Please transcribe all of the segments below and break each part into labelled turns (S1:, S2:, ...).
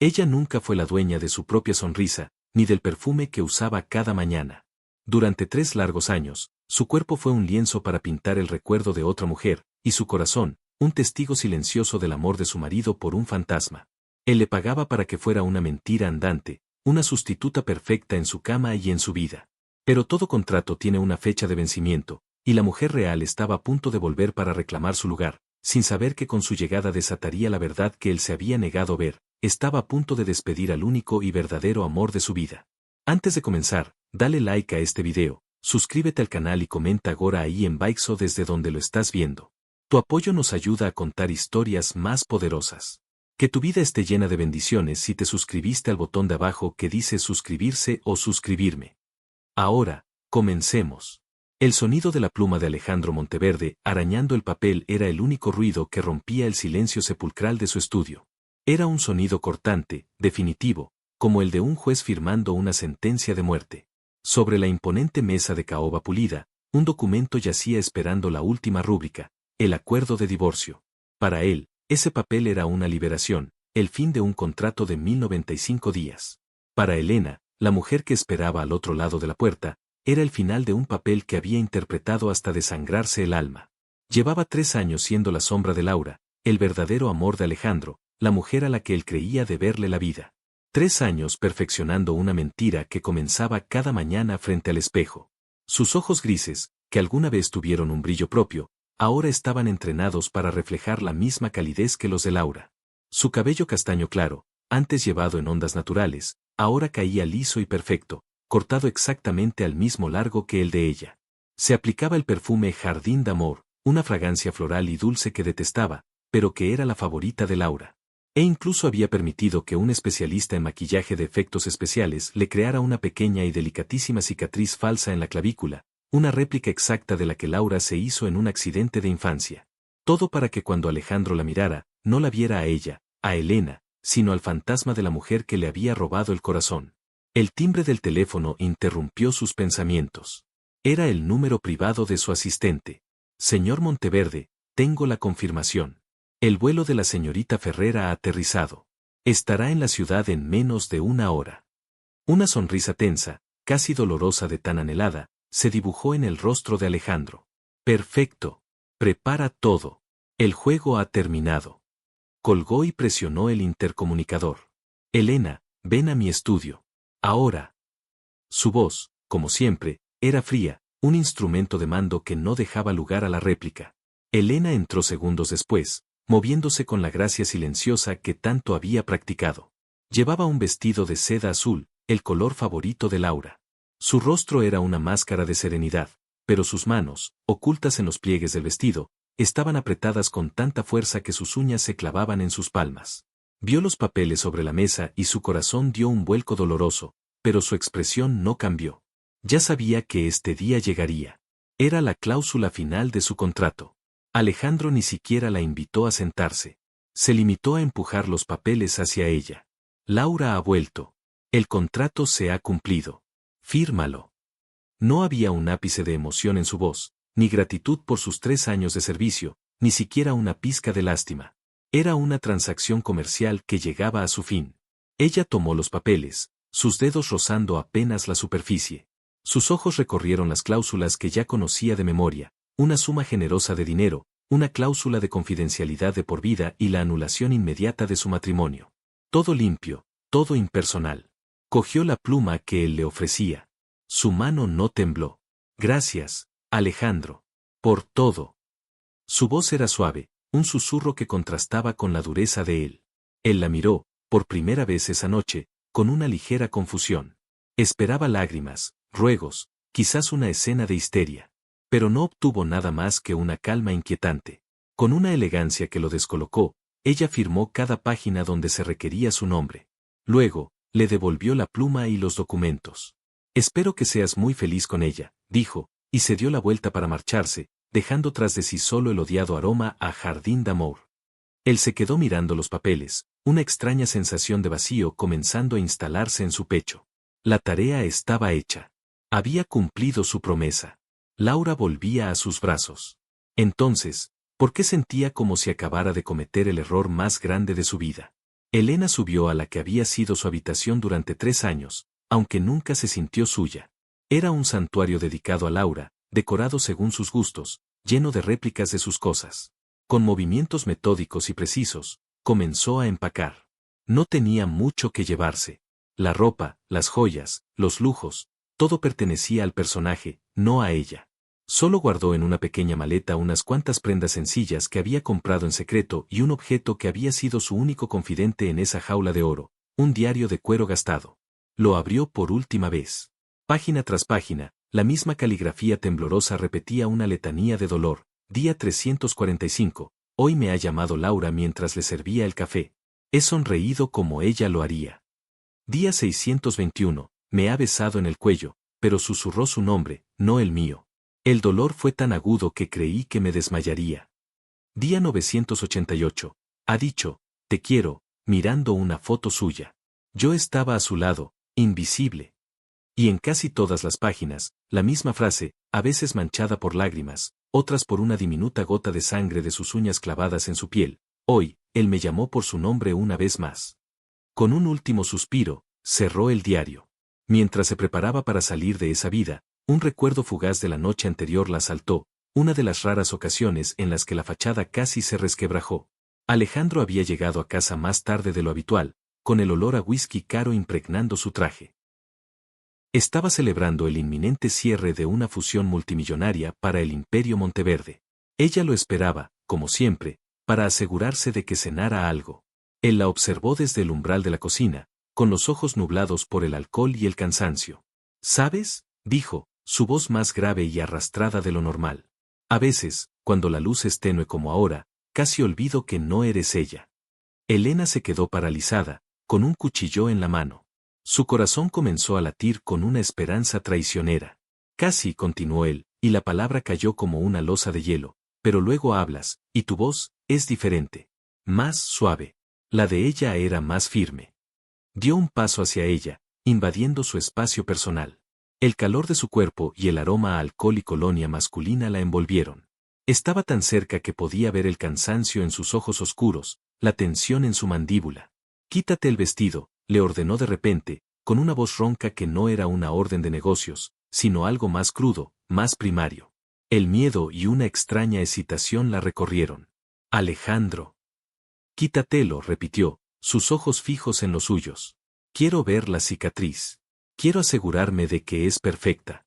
S1: Ella nunca fue la dueña de su propia sonrisa, ni del perfume que usaba cada mañana. Durante 3 largos años, su cuerpo fue un lienzo para pintar el recuerdo de otra mujer, y su corazón, un testigo silencioso del amor de su marido por un fantasma. Él le pagaba para que fuera una mentira andante, una sustituta perfecta en su cama y en su vida. Pero todo contrato tiene una fecha de vencimiento, y la mujer real estaba a punto de volver para reclamar su lugar, sin saber que con su llegada desataría la verdad que él se había negado a ver. Estaba a punto de despedir al único y verdadero amor de su vida. Antes de comenzar, dale like a este video, suscríbete al canal y comenta ahora ahí en Baixo desde donde lo estás viendo. Tu apoyo nos ayuda a contar historias más poderosas. Que tu vida esté llena de bendiciones si te suscribiste al botón de abajo que dice suscribirse o suscribirme. Ahora, comencemos. El sonido de la pluma de Alejandro Monteverde arañando el papel era el único ruido que rompía el silencio sepulcral de su estudio. Era un sonido cortante, definitivo, como el de un juez firmando una sentencia de muerte. Sobre la imponente mesa de caoba pulida, un documento yacía esperando la última rúbrica, el acuerdo de divorcio. Para él, ese papel era una liberación, el fin de un contrato de 1095 días. Para Elena, la mujer que esperaba al otro lado de la puerta, era el final de un papel que había interpretado hasta desangrarse el alma. Llevaba 3 años siendo la sombra de Laura, el verdadero amor de Alejandro, la mujer a la que él creía deberle la vida. 3 años perfeccionando una mentira que comenzaba cada mañana frente al espejo. Sus ojos grises, que alguna vez tuvieron un brillo propio, ahora estaban entrenados para reflejar la misma calidez que los de Laura. Su cabello castaño claro, antes llevado en ondas naturales, ahora caía liso y perfecto, cortado exactamente al mismo largo que el de ella. Se aplicaba el perfume Jardín d'Amor, una fragancia floral y dulce que detestaba, pero que era la favorita de Laura. E incluso había permitido que un especialista en maquillaje de efectos especiales le creara una pequeña y delicatísima cicatriz falsa en la clavícula, una réplica exacta de la que Laura se hizo en un accidente de infancia. Todo para que cuando Alejandro la mirara, no la viera a ella, a Elena, sino al fantasma de la mujer que le había robado el corazón. El timbre del teléfono interrumpió sus pensamientos. Era el número privado de su asistente. Señor Monteverde, tengo la confirmación. El vuelo de la señorita Ferrer ha aterrizado. Estará en la ciudad en menos de 1 hora. Una sonrisa tensa, casi dolorosa de tan anhelada, se dibujó en el rostro de Alejandro. Perfecto. Prepara todo. El juego ha terminado. Colgó y presionó el intercomunicador. Elena, ven a mi estudio. Ahora. Su voz, como siempre, era fría, un instrumento de mando que no dejaba lugar a la réplica. Elena entró segundos después, moviéndose con la gracia silenciosa que tanto había practicado. Llevaba un vestido de seda azul, el color favorito de Laura. Su rostro era una máscara de serenidad, pero sus manos, ocultas en los pliegues del vestido, estaban apretadas con tanta fuerza que sus uñas se clavaban en sus palmas. Vio los papeles sobre la mesa y su corazón dio un vuelco doloroso, pero su expresión no cambió. Ya sabía que este día llegaría. Era la cláusula final de su contrato. Alejandro ni siquiera la invitó a sentarse. Se limitó a empujar los papeles hacia ella. Laura ha vuelto. El contrato se ha cumplido. Fírmalo. No había un ápice de emoción en su voz, ni gratitud por sus 3 años de servicio, ni siquiera una pizca de lástima. Era una transacción comercial que llegaba a su fin. Ella tomó los papeles, sus dedos rozando apenas la superficie. Sus ojos recorrieron las cláusulas que ya conocía de memoria, una suma generosa de dinero, una cláusula de confidencialidad de por vida y la anulación inmediata de su matrimonio. Todo limpio, todo impersonal. Cogió la pluma que él le ofrecía. Su mano no tembló. Gracias, Alejandro. Por todo. Su voz era suave, un susurro que contrastaba con la dureza de él. Él la miró, por primera vez esa noche, con una ligera confusión. Esperaba lágrimas, ruegos, quizás una escena de histeria. Pero no obtuvo nada más que una calma inquietante. Con una elegancia que lo descolocó, ella firmó cada página donde se requería su nombre. Luego, le devolvió la pluma y los documentos. Espero que seas muy feliz con ella, dijo, y se dio la vuelta para marcharse, dejando tras de sí solo el odiado aroma a Jardín d'Amor. Él se quedó mirando los papeles, una extraña sensación de vacío comenzando a instalarse en su pecho. La tarea estaba hecha. Había cumplido su promesa. Laura volvía a sus brazos. Entonces, ¿por qué sentía como si acabara de cometer el error más grande de su vida? Elena subió a la que había sido su habitación durante 3 años, aunque nunca se sintió suya. Era un santuario dedicado a Laura, decorado según sus gustos, lleno de réplicas de sus cosas. Con movimientos metódicos y precisos, comenzó a empacar. No tenía mucho que llevarse. La ropa, las joyas, los lujos, todo pertenecía al personaje, no a ella. Solo guardó en una pequeña maleta unas cuantas prendas sencillas que había comprado en secreto y un objeto que había sido su único confidente en esa jaula de oro, un diario de cuero gastado. Lo abrió por última vez. Página tras página, la misma caligrafía temblorosa repetía una letanía de dolor. Día 345. Hoy me ha llamado Laura mientras le servía el café. He sonreído como ella lo haría. Día 621. Me ha besado en el cuello, pero susurró su nombre, no el mío. El dolor fue tan agudo que creí que me desmayaría. Día 988. Ha dicho, te quiero, mirando una foto suya. Yo estaba a su lado, invisible. Y en casi todas las páginas, la misma frase, a veces manchada por lágrimas, otras por una diminuta gota de sangre de sus uñas clavadas en su piel. Hoy, él me llamó por su nombre una vez más. Con un último suspiro, cerró el diario. Mientras se preparaba para salir de esa vida, un recuerdo fugaz de la noche anterior la asaltó, una de las raras ocasiones en las que la fachada casi se resquebrajó. Alejandro había llegado a casa más tarde de lo habitual, con el olor a whisky caro impregnando su traje. Estaba celebrando el inminente cierre de una fusión multimillonaria para el Imperio Monteverde. Ella lo esperaba, como siempre, para asegurarse de que cenara algo. Él la observó desde el umbral de la cocina, con los ojos nublados por el alcohol y el cansancio. ¿Sabes?, dijo, su voz más grave y arrastrada de lo normal. A veces, cuando la luz es tenue como ahora, casi olvido que no eres ella. Elena se quedó paralizada, con un cuchillo en la mano. Su corazón comenzó a latir con una esperanza traicionera. Casi, continuó él, y la palabra cayó como una losa de hielo, pero luego hablas, y tu voz, es diferente. Más suave. La de ella era más firme. Dio un paso hacia ella, invadiendo su espacio personal. El calor de su cuerpo y el aroma a alcohol y colonia masculina la envolvieron. Estaba tan cerca que podía ver el cansancio en sus ojos oscuros, la tensión en su mandíbula. Quítate el vestido, le ordenó de repente, con una voz ronca que no era una orden de negocios, sino algo más crudo, más primario. El miedo y una extraña excitación la recorrieron. Alejandro. Quítatelo, repitió, sus ojos fijos en los suyos. Quiero ver la cicatriz. Quiero asegurarme de que es perfecta.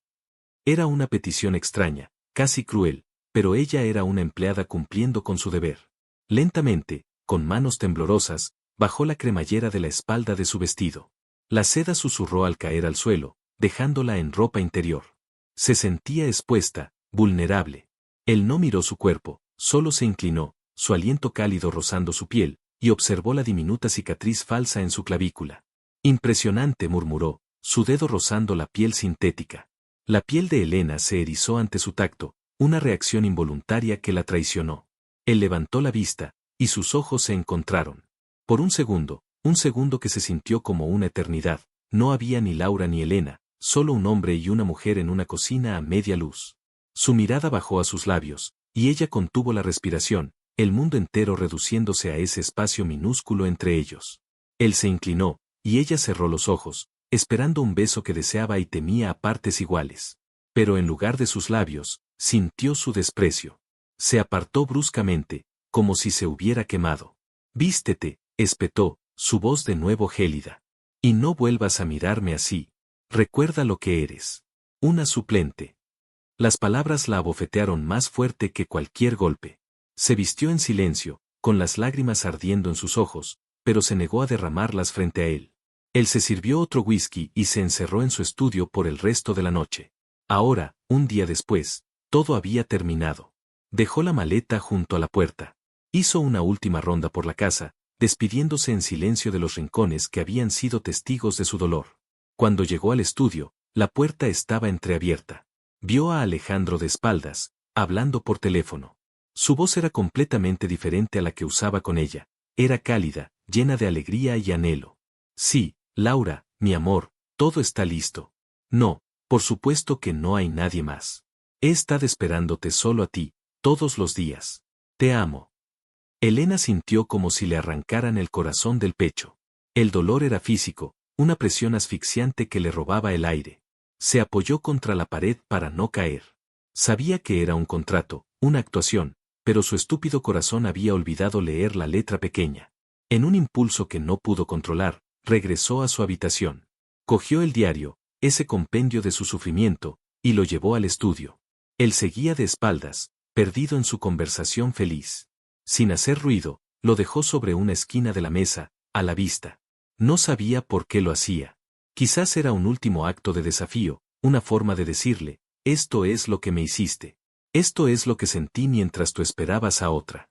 S1: Era una petición extraña, casi cruel, pero ella era una empleada cumpliendo con su deber. Lentamente, con manos temblorosas, bajó la cremallera de la espalda de su vestido. La seda susurró al caer al suelo, dejándola en ropa interior. Se sentía expuesta, vulnerable. Él no miró su cuerpo, solo se inclinó, su aliento cálido rozando su piel, y observó la diminuta cicatriz falsa en su clavícula. Impresionante, murmuró, su dedo rozando la piel sintética. La piel de Elena se erizó ante su tacto, una reacción involuntaria que la traicionó. Él levantó la vista, y sus ojos se encontraron. Por un segundo que se sintió como una eternidad, no había ni Laura ni Elena, solo un hombre y una mujer en una cocina a media luz. Su mirada bajó a sus labios, y ella contuvo la respiración, el mundo entero reduciéndose a ese espacio minúsculo entre ellos. Él se inclinó, y ella cerró los ojos, esperando un beso que deseaba y temía a partes iguales. Pero en lugar de sus labios, sintió su desprecio. Se apartó bruscamente, como si se hubiera quemado. Vístete, espetó, su voz de nuevo gélida. Y no vuelvas a mirarme así. Recuerda lo que eres. Una suplente. Las palabras la abofetearon más fuerte que cualquier golpe. Se vistió en silencio, con las lágrimas ardiendo en sus ojos, pero se negó a derramarlas frente a él. Él se sirvió otro whisky y se encerró en su estudio por el resto de la noche. Ahora, un día después, todo había terminado. Dejó la maleta junto a la puerta. Hizo una última ronda por la casa, despidiéndose en silencio de los rincones que habían sido testigos de su dolor. Cuando llegó al estudio, la puerta estaba entreabierta. Vio a Alejandro de espaldas, hablando por teléfono. Su voz era completamente diferente a la que usaba con ella. Era cálida, llena de alegría y anhelo. Sí, Laura, mi amor, todo está listo. No, por supuesto que no hay nadie más. He estado esperándote solo a ti, todos los días. Te amo. Elena sintió como si le arrancaran el corazón del pecho. El dolor era físico, una presión asfixiante que le robaba el aire. Se apoyó contra la pared para no caer. Sabía que era un contrato, una actuación, pero su estúpido corazón había olvidado leer la letra pequeña. En un impulso que no pudo controlar, regresó a su habitación. Cogió el diario, ese compendio de su sufrimiento, y lo llevó al estudio. Él seguía de espaldas, perdido en su conversación feliz. Sin hacer ruido, lo dejó sobre una esquina de la mesa, a la vista. No sabía por qué lo hacía. Quizás era un último acto de desafío, una forma de decirle, esto es lo que me hiciste. Esto es lo que sentí mientras tú esperabas a otra.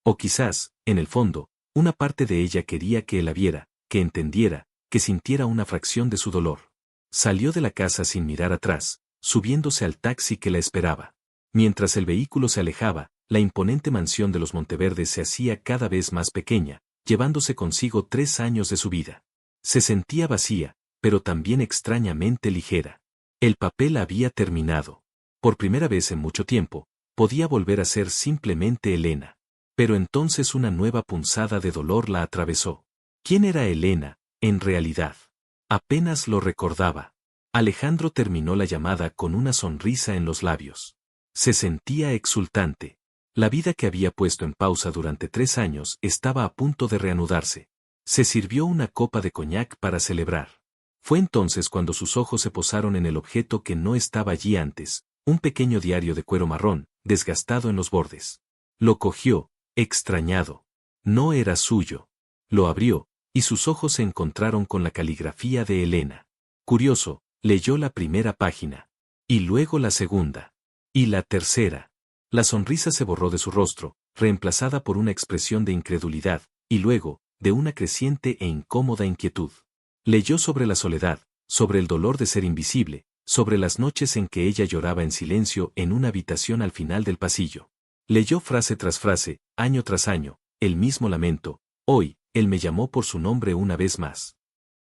S1: O quizás, en el fondo, una parte de ella quería que él la viera, que entendiera, que sintiera una fracción de su dolor. Salió de la casa sin mirar atrás, subiéndose al taxi que la esperaba. Mientras el vehículo se alejaba, la imponente mansión de los Monteverde se hacía cada vez más pequeña, llevándose consigo 3 años de su vida. Se sentía vacía, pero también extrañamente ligera. El papel había terminado. Por primera vez en mucho tiempo, podía volver a ser simplemente Elena. Pero entonces una nueva punzada de dolor la atravesó. ¿Quién era Elena, en realidad? Apenas lo recordaba. Alejandro terminó la llamada con una sonrisa en los labios. Se sentía exultante. La vida que había puesto en pausa durante 3 años estaba a punto de reanudarse. Se sirvió una copa de coñac para celebrar. Fue entonces cuando sus ojos se posaron en el objeto que no estaba allí antes, un pequeño diario de cuero marrón, desgastado en los bordes. Lo cogió, extrañado. No era suyo. Lo abrió, y sus ojos se encontraron con la caligrafía de Elena. Curioso, leyó la primera página. Y luego la segunda. Y la tercera. La sonrisa se borró de su rostro, reemplazada por una expresión de incredulidad, y luego, de una creciente e incómoda inquietud. Leyó sobre la soledad, sobre el dolor de ser invisible, sobre las noches en que ella lloraba en silencio en una habitación al final del pasillo. Leyó frase tras frase, año tras año, el mismo lamento. Hoy, él me llamó por su nombre una vez más.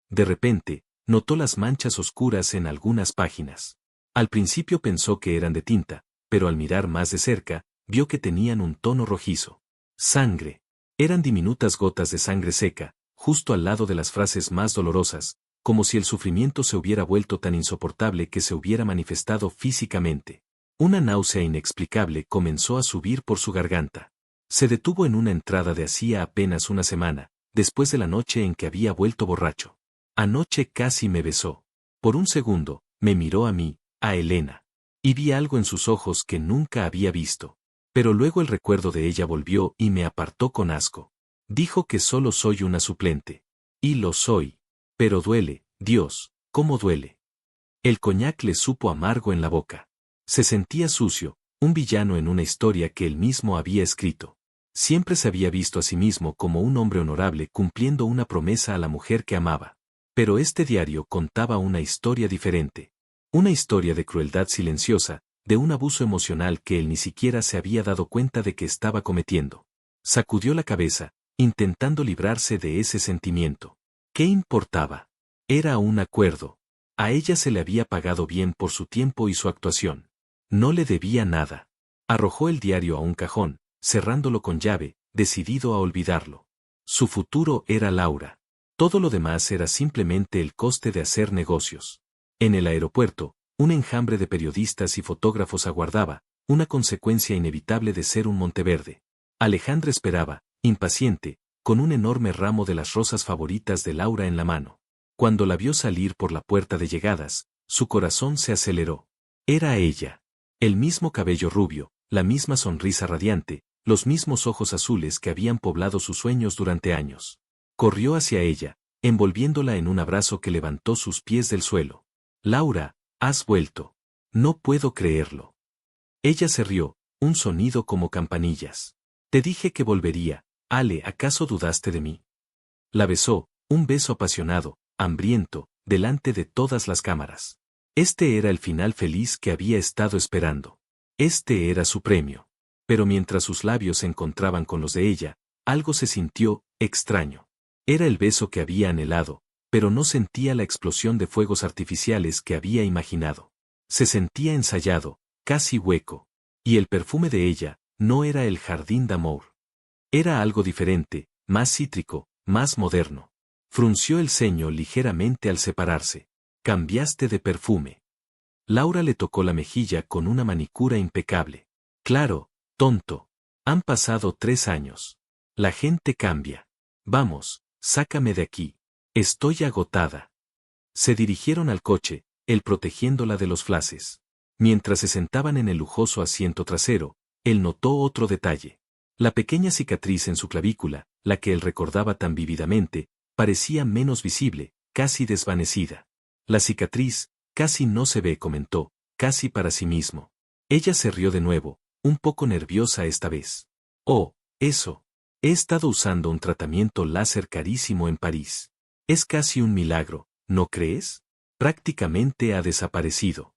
S1: De repente, notó las manchas oscuras en algunas páginas. Al principio pensó que eran de tinta, pero al mirar más de cerca, vio que tenían un tono rojizo. Sangre. Eran diminutas gotas de sangre seca, justo al lado de las frases más dolorosas, como si el sufrimiento se hubiera vuelto tan insoportable que se hubiera manifestado físicamente. Una náusea inexplicable comenzó a subir por su garganta. Se detuvo en una entrada de hacía apenas una semana, después de la noche en que había vuelto borracho. Anoche casi me besó. Por un segundo, me miró a mí, a Elena. Y vi algo en sus ojos que nunca había visto. Pero luego el recuerdo de ella volvió y me apartó con asco. Dijo que solo soy una suplente. Y lo soy. Pero duele, Dios, cómo duele. El coñac le supo amargo en la boca. Se sentía sucio, un villano en una historia que él mismo había escrito. Siempre se había visto a sí mismo como un hombre honorable cumpliendo una promesa a la mujer que amaba. Pero este diario contaba una historia diferente. Una historia de crueldad silenciosa, de un abuso emocional que él ni siquiera se había dado cuenta de que estaba cometiendo. Sacudió la cabeza, intentando librarse de ese sentimiento. ¿Qué importaba? Era un acuerdo. A ella se le había pagado bien por su tiempo y su actuación. No le debía nada. Arrojó el diario a un cajón, cerrándolo con llave, decidido a olvidarlo. Su futuro era Laura. Todo lo demás era simplemente el coste de hacer negocios. En el aeropuerto, un enjambre de periodistas y fotógrafos aguardaba, una consecuencia inevitable de ser un Monteverde. Alejandra esperaba, impaciente, con un enorme ramo de las rosas favoritas de Laura en la mano. Cuando la vio salir por la puerta de llegadas, su corazón se aceleró. Era ella. El mismo cabello rubio, la misma sonrisa radiante, los mismos ojos azules que habían poblado sus sueños durante años. Corrió hacia ella, envolviéndola en un abrazo que levantó sus pies del suelo. Laura, has vuelto. No puedo creerlo. Ella se rió, un sonido como campanillas. Te dije que volvería, Ale, ¿acaso dudaste de mí? La besó, un beso apasionado, hambriento, delante de todas las cámaras. Este era el final feliz que había estado esperando. Este era su premio. Pero mientras sus labios se encontraban con los de ella, algo se sintió extraño. Era el beso que había anhelado, pero no sentía la explosión de fuegos artificiales que había imaginado. Se sentía ensayado, casi hueco. Y el perfume de ella, no era el jardín d'amor. Era algo diferente, más cítrico, más moderno. Frunció el ceño ligeramente al separarse. Cambiaste de perfume. Laura le tocó la mejilla con una manicura impecable. Claro, tonto. Han pasado 3 años. La gente cambia. Vamos, sácame de aquí. Estoy agotada. Se dirigieron al coche, él protegiéndola de los flashes. Mientras se sentaban en el lujoso asiento trasero, él notó otro detalle. La pequeña cicatriz en su clavícula, la que él recordaba tan vívidamente, parecía menos visible, casi desvanecida. La cicatriz, casi no se ve, comentó, casi para sí mismo. Ella se rió de nuevo, un poco nerviosa esta vez. Oh, eso. He estado usando un tratamiento láser carísimo en París. Es casi un milagro, ¿no crees? Prácticamente ha desaparecido.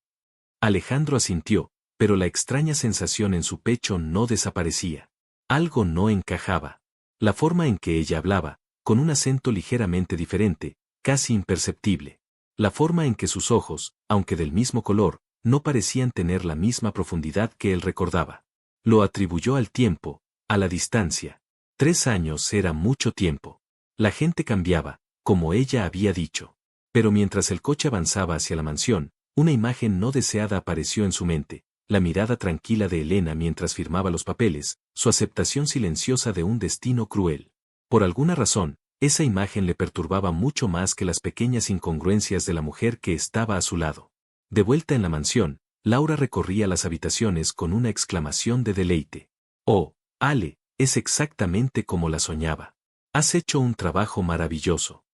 S1: Alejandro asintió, pero la extraña sensación en su pecho no desaparecía. Algo no encajaba. La forma en que ella hablaba, con un acento ligeramente diferente, casi imperceptible. La forma en que sus ojos, aunque del mismo color, no parecían tener la misma profundidad que él recordaba. Lo atribuyó al tiempo, a la distancia. 3 años era mucho tiempo. La gente cambiaba, como ella había dicho. Pero mientras el coche avanzaba hacia la mansión, una imagen no deseada apareció en su mente, la mirada tranquila de Elena mientras firmaba los papeles, su aceptación silenciosa de un destino cruel. Por alguna razón, esa imagen le perturbaba mucho más que las pequeñas incongruencias de la mujer que estaba a su lado. De vuelta en la mansión, Laura recorría las habitaciones con una exclamación de deleite. Oh, Ale, es exactamente como la soñaba. Has hecho un trabajo maravilloso.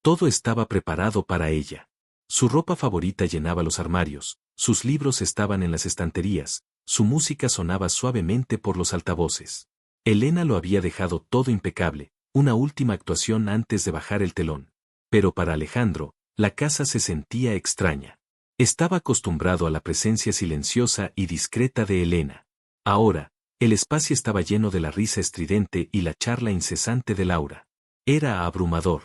S1: Todo estaba preparado para ella. Su ropa favorita llenaba los armarios, sus libros estaban en las estanterías, su música sonaba suavemente por los altavoces. Elena lo había dejado todo impecable, una última actuación antes de bajar el telón. Pero para Alejandro, la casa se sentía extraña. Estaba acostumbrado a la presencia silenciosa y discreta de Elena. Ahora, el espacio estaba lleno de la risa estridente y la charla incesante de Laura. Era abrumador.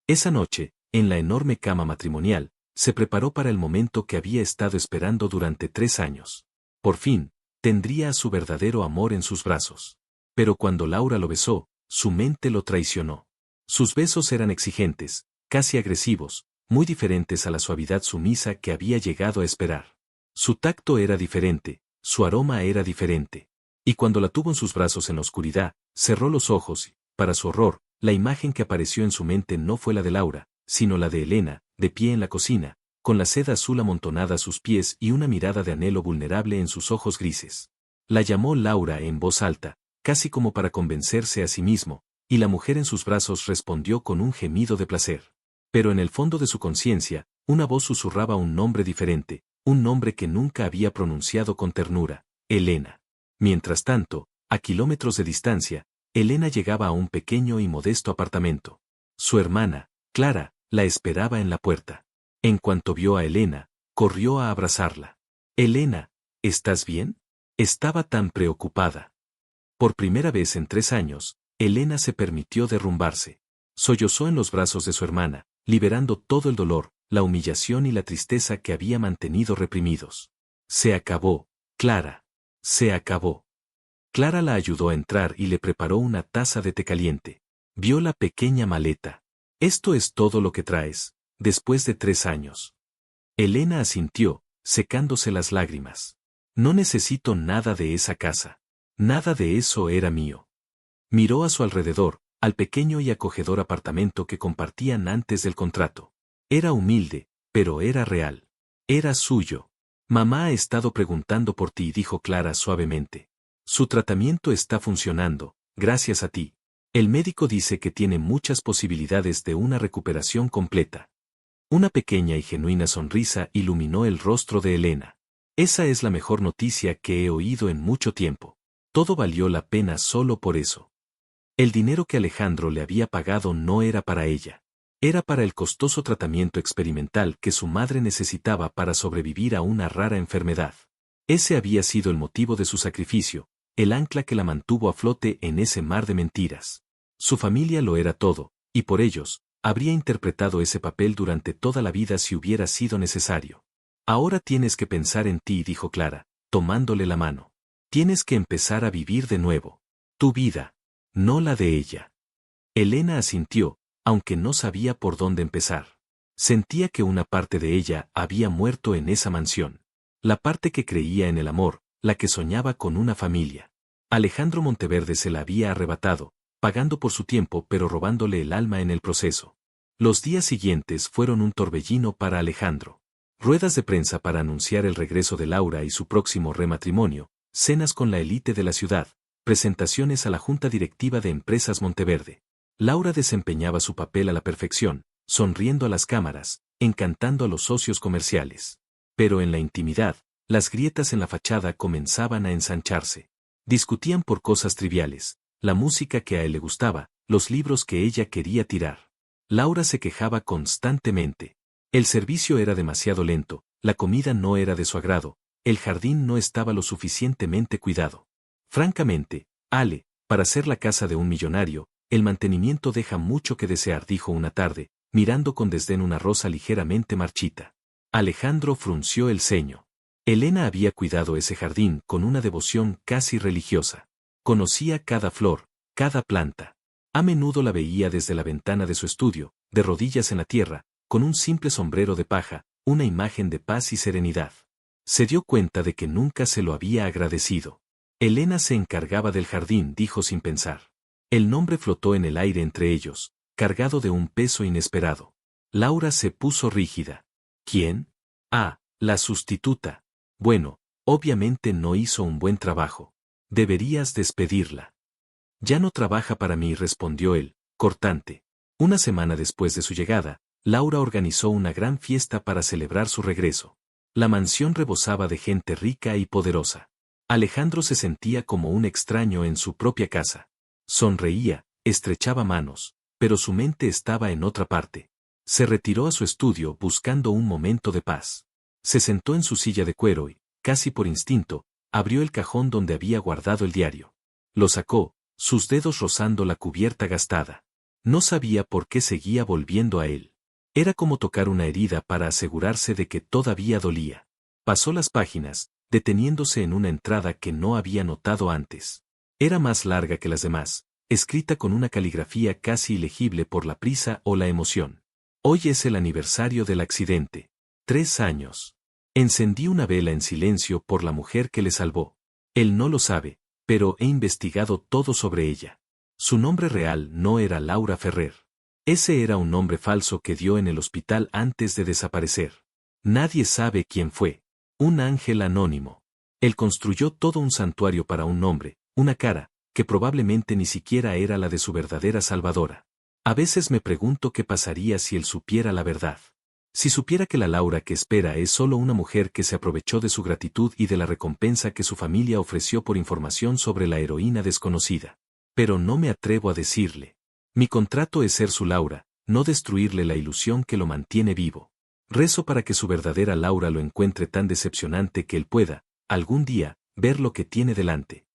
S1: Esa noche, en la enorme cama matrimonial, se preparó para el momento que había estado esperando durante 3 años. Por fin, tendría a su verdadero amor en sus brazos. Pero cuando Laura lo besó, su mente lo traicionó. Sus besos eran exigentes, casi agresivos, muy diferentes a la suavidad sumisa que había llegado a esperar. Su tacto era diferente, su aroma era diferente. Y cuando la tuvo en sus brazos en la oscuridad, cerró los ojos y, para su horror, la imagen que apareció en su mente no fue la de Laura, sino la de Elena, de pie en la cocina, con la seda azul amontonada a sus pies y una mirada de anhelo vulnerable en sus ojos grises. La llamó Laura en voz alta, casi como para convencerse a sí mismo, y la mujer en sus brazos respondió con un gemido de placer. Pero en el fondo de su conciencia, una voz susurraba un nombre diferente, un nombre que nunca había pronunciado con ternura, Elena. Mientras tanto, a kilómetros de distancia, Elena llegaba a un pequeño y modesto apartamento. Su hermana, Clara, la esperaba en la puerta. En cuanto vio a Elena, corrió a abrazarla. Elena, ¿estás bien? Estaba tan preocupada. Por primera vez en 3 años, Elena se permitió derrumbarse. Sollozó en los brazos de su hermana, liberando todo el dolor, la humillación y la tristeza que había mantenido reprimidos. Se acabó, Clara. Se acabó. Clara la ayudó a entrar y le preparó una taza de té caliente. Vio la pequeña maleta. Esto es todo lo que traes, después de 3 años. Elena asintió, secándose las lágrimas. No necesito nada de esa casa. Nada de eso era mío. Miró a su alrededor, al pequeño y acogedor apartamento que compartían antes del contrato. Era humilde, pero era real. Era suyo. Mamá ha estado preguntando por ti, dijo Clara suavemente. Su tratamiento está funcionando, gracias a ti. El médico dice que tiene muchas posibilidades de una recuperación completa. Una pequeña y genuina sonrisa iluminó el rostro de Elena. Esa es la mejor noticia que he oído en mucho tiempo. Todo valió la pena solo por eso. El dinero que Alejandro le había pagado no era para ella. Era para el costoso tratamiento experimental que su madre necesitaba para sobrevivir a una rara enfermedad. Ese había sido el motivo de su sacrificio, el ancla que la mantuvo a flote en ese mar de mentiras. Su familia lo era todo, y por ellos, habría interpretado ese papel durante toda la vida si hubiera sido necesario. Ahora tienes que pensar en ti, dijo Clara, tomándole la mano. Tienes que empezar a vivir de nuevo. Tu vida. no la de ella. Elena asintió, aunque no sabía por dónde empezar. Sentía que una parte de ella había muerto en esa mansión. La parte que creía en el amor, la que soñaba con una familia. Alejandro Monteverde se la había arrebatado, pagando por su tiempo pero robándole el alma en el proceso. Los días siguientes fueron un torbellino para Alejandro. Ruedas de prensa para anunciar el regreso de Laura y su próximo rematrimonio, cenas con la élite de la ciudad, presentaciones a la junta directiva de Empresas Monteverde. Laura desempeñaba su papel a la perfección, sonriendo a las cámaras, encantando a los socios comerciales. Pero en la intimidad, las grietas en la fachada comenzaban a ensancharse. Discutían por cosas triviales, la música que a él le gustaba, los libros que ella quería tirar. Laura se quejaba constantemente. El servicio era demasiado lento, la comida no era de su agrado, el jardín no estaba lo suficientemente cuidado. Francamente, Ale, para ser la casa de un millonario, el mantenimiento deja mucho que desear, dijo una tarde, mirando con desdén una rosa ligeramente marchita. Alejandro frunció el ceño. Elena había cuidado ese jardín con una devoción casi religiosa. Conocía cada flor, cada planta. A menudo la veía desde la ventana de su estudio, de rodillas en la tierra, con un simple sombrero de paja, una imagen de paz y serenidad. Se dio cuenta de que nunca se lo había agradecido. Elena se encargaba del jardín, dijo sin pensar. El nombre flotó en el aire entre ellos, cargado de un peso inesperado. Laura se puso rígida. ¿Quién? Ah, la sustituta. Bueno, obviamente no hizo un buen trabajo. Deberías despedirla. Ya no trabaja para mí, respondió él, cortante. Una semana después de su llegada, Laura organizó una gran fiesta para celebrar su regreso. La mansión rebosaba de gente rica y poderosa. Alejandro se sentía como un extraño en su propia casa. Sonreía, estrechaba manos, pero su mente estaba en otra parte. Se retiró a su estudio buscando un momento de paz. Se sentó en su silla de cuero y, casi por instinto, abrió el cajón donde había guardado el diario. Lo sacó, sus dedos rozando la cubierta gastada. No sabía por qué seguía volviendo a él. Era como tocar una herida para asegurarse de que todavía dolía. Pasó las páginas, deteniéndose en una entrada que no había notado antes. Era más larga que las demás, escrita con una caligrafía casi ilegible por la prisa o la emoción. Hoy es el aniversario del accidente. 3 años. Encendí una vela en silencio por la mujer que le salvó. Él no lo sabe, pero he investigado todo sobre ella. Su nombre real no era Laura Ferrer. Ese era un nombre falso que dio en el hospital antes de desaparecer. Nadie sabe quién fue. Un ángel anónimo. Él construyó todo un santuario para un nombre, una cara, que probablemente ni siquiera era la de su verdadera salvadora. A veces me pregunto qué pasaría si él supiera la verdad. Si supiera que la Laura que espera es solo una mujer que se aprovechó de su gratitud y de la recompensa que su familia ofreció por información sobre la heroína desconocida. Pero no me atrevo a decirle. Mi contrato es ser su Laura, no destruirle la ilusión que lo mantiene vivo. Rezo para que su verdadera Laura lo encuentre tan decepcionante que él pueda, algún día, ver lo que tiene delante.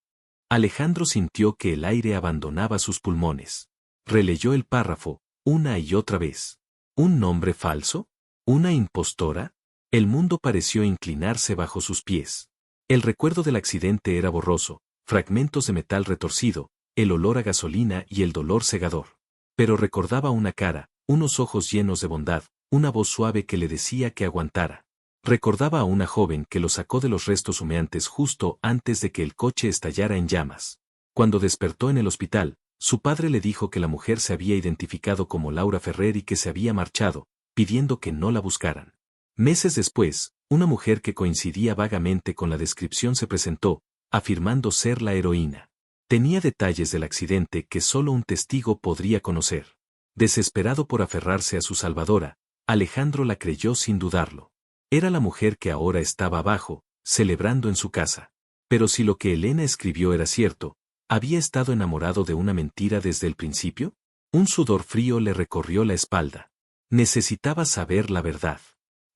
S1: Alejandro sintió que el aire abandonaba sus pulmones. Releyó el párrafo, una y otra vez. ¿Un nombre falso? ¿Una impostora? El mundo pareció inclinarse bajo sus pies. El recuerdo del accidente era borroso, fragmentos de metal retorcido, el olor a gasolina y el dolor cegador. Pero recordaba una cara, unos ojos llenos de bondad, una voz suave que le decía que aguantara. Recordaba a una joven que lo sacó de los restos humeantes justo antes de que el coche estallara en llamas. Cuando despertó en el hospital, su padre le dijo que la mujer se había identificado como Laura Ferrer y que se había marchado, pidiendo que no la buscaran. Meses después, una mujer que coincidía vagamente con la descripción se presentó, afirmando ser la heroína. Tenía detalles del accidente que solo un testigo podría conocer. Desesperado por aferrarse a su salvadora, Alejandro la creyó sin dudarlo. Era la mujer que ahora estaba abajo, celebrando en su casa. Pero si lo que Elena escribió era cierto, ¿había estado enamorado de una mentira desde el principio? Un sudor frío le recorrió la espalda. Necesitaba saber la verdad.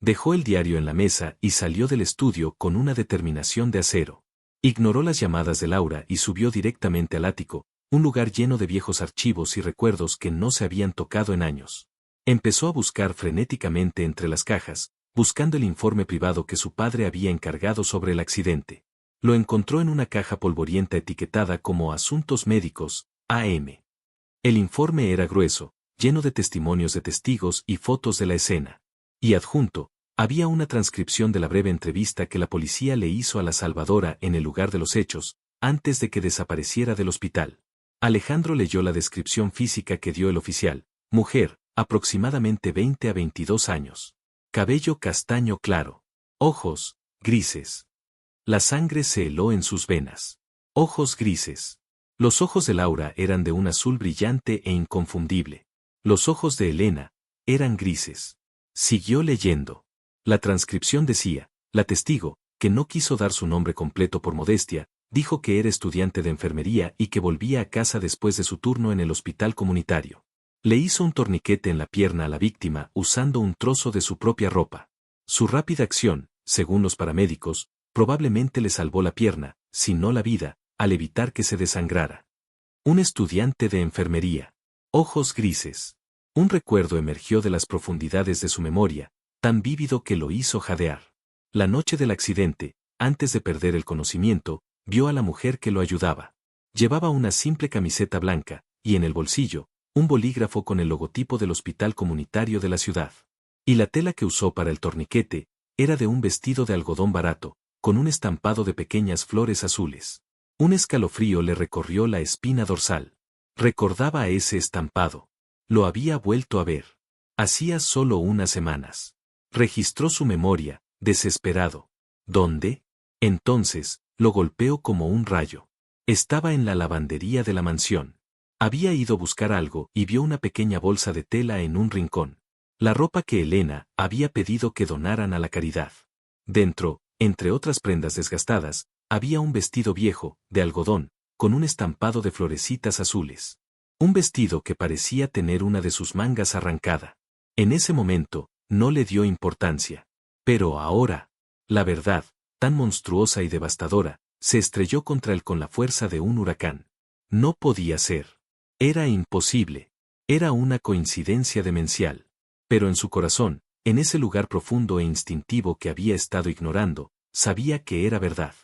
S1: Dejó el diario en la mesa y salió del estudio con una determinación de acero. Ignoró las llamadas de Laura y subió directamente al ático, un lugar lleno de viejos archivos y recuerdos que no se habían tocado en años. Empezó a buscar frenéticamente entre las cajas, buscando el informe privado que su padre había encargado sobre el accidente. Lo encontró en una caja polvorienta etiquetada como Asuntos Médicos, a.m. El informe era grueso, lleno de testimonios de testigos y fotos de la escena. Y adjunto, había una transcripción de la breve entrevista que la policía le hizo a la salvadora en el lugar de los hechos, antes de que desapareciera del hospital. Alejandro leyó la descripción física que dio el oficial. Mujer, aproximadamente 20 a 22 años. Cabello castaño claro. Ojos, grises. La sangre se heló en sus venas. Ojos grises. Los ojos de Laura eran de un azul brillante e inconfundible. Los ojos de Elena eran grises. Siguió leyendo. La transcripción decía, la testigo, que no quiso dar su nombre completo por modestia, dijo que era estudiante de enfermería y que volvía a casa después de su turno en el hospital comunitario. Le hizo un torniquete en la pierna a la víctima usando un trozo de su propia ropa. Su rápida acción, según los paramédicos, probablemente le salvó la pierna, si no la vida, al evitar que se desangrara. Un estudiante de enfermería. Ojos grises. Un recuerdo emergió de las profundidades de su memoria, tan vívido que lo hizo jadear. La noche del accidente, antes de perder el conocimiento, vio a la mujer que lo ayudaba. Llevaba una simple camiseta blanca, y en el bolsillo, un bolígrafo con el logotipo del hospital comunitario de la ciudad. Y la tela que usó para el torniquete, era de un vestido de algodón barato, con un estampado de pequeñas flores azules. Un escalofrío le recorrió la espina dorsal. Recordaba ese estampado. Lo había vuelto a ver. Hacía solo unas semanas. Registró su memoria, desesperado. ¿Dónde? Entonces, lo golpeó como un rayo. Estaba en la lavandería de la mansión. Había ido a buscar algo y vio una pequeña bolsa de tela en un rincón. La ropa que Elena había pedido que donaran a la caridad. Dentro, entre otras prendas desgastadas, había un vestido viejo, de algodón, con un estampado de florecitas azules. Un vestido que parecía tener una de sus mangas arrancada. En ese momento, no le dio importancia. Pero ahora, la verdad, tan monstruosa y devastadora, se estrelló contra él con la fuerza de un huracán. No podía ser. Era imposible. Era una coincidencia demencial. Pero en su corazón, en ese lugar profundo e instintivo que había estado ignorando, sabía que era verdad.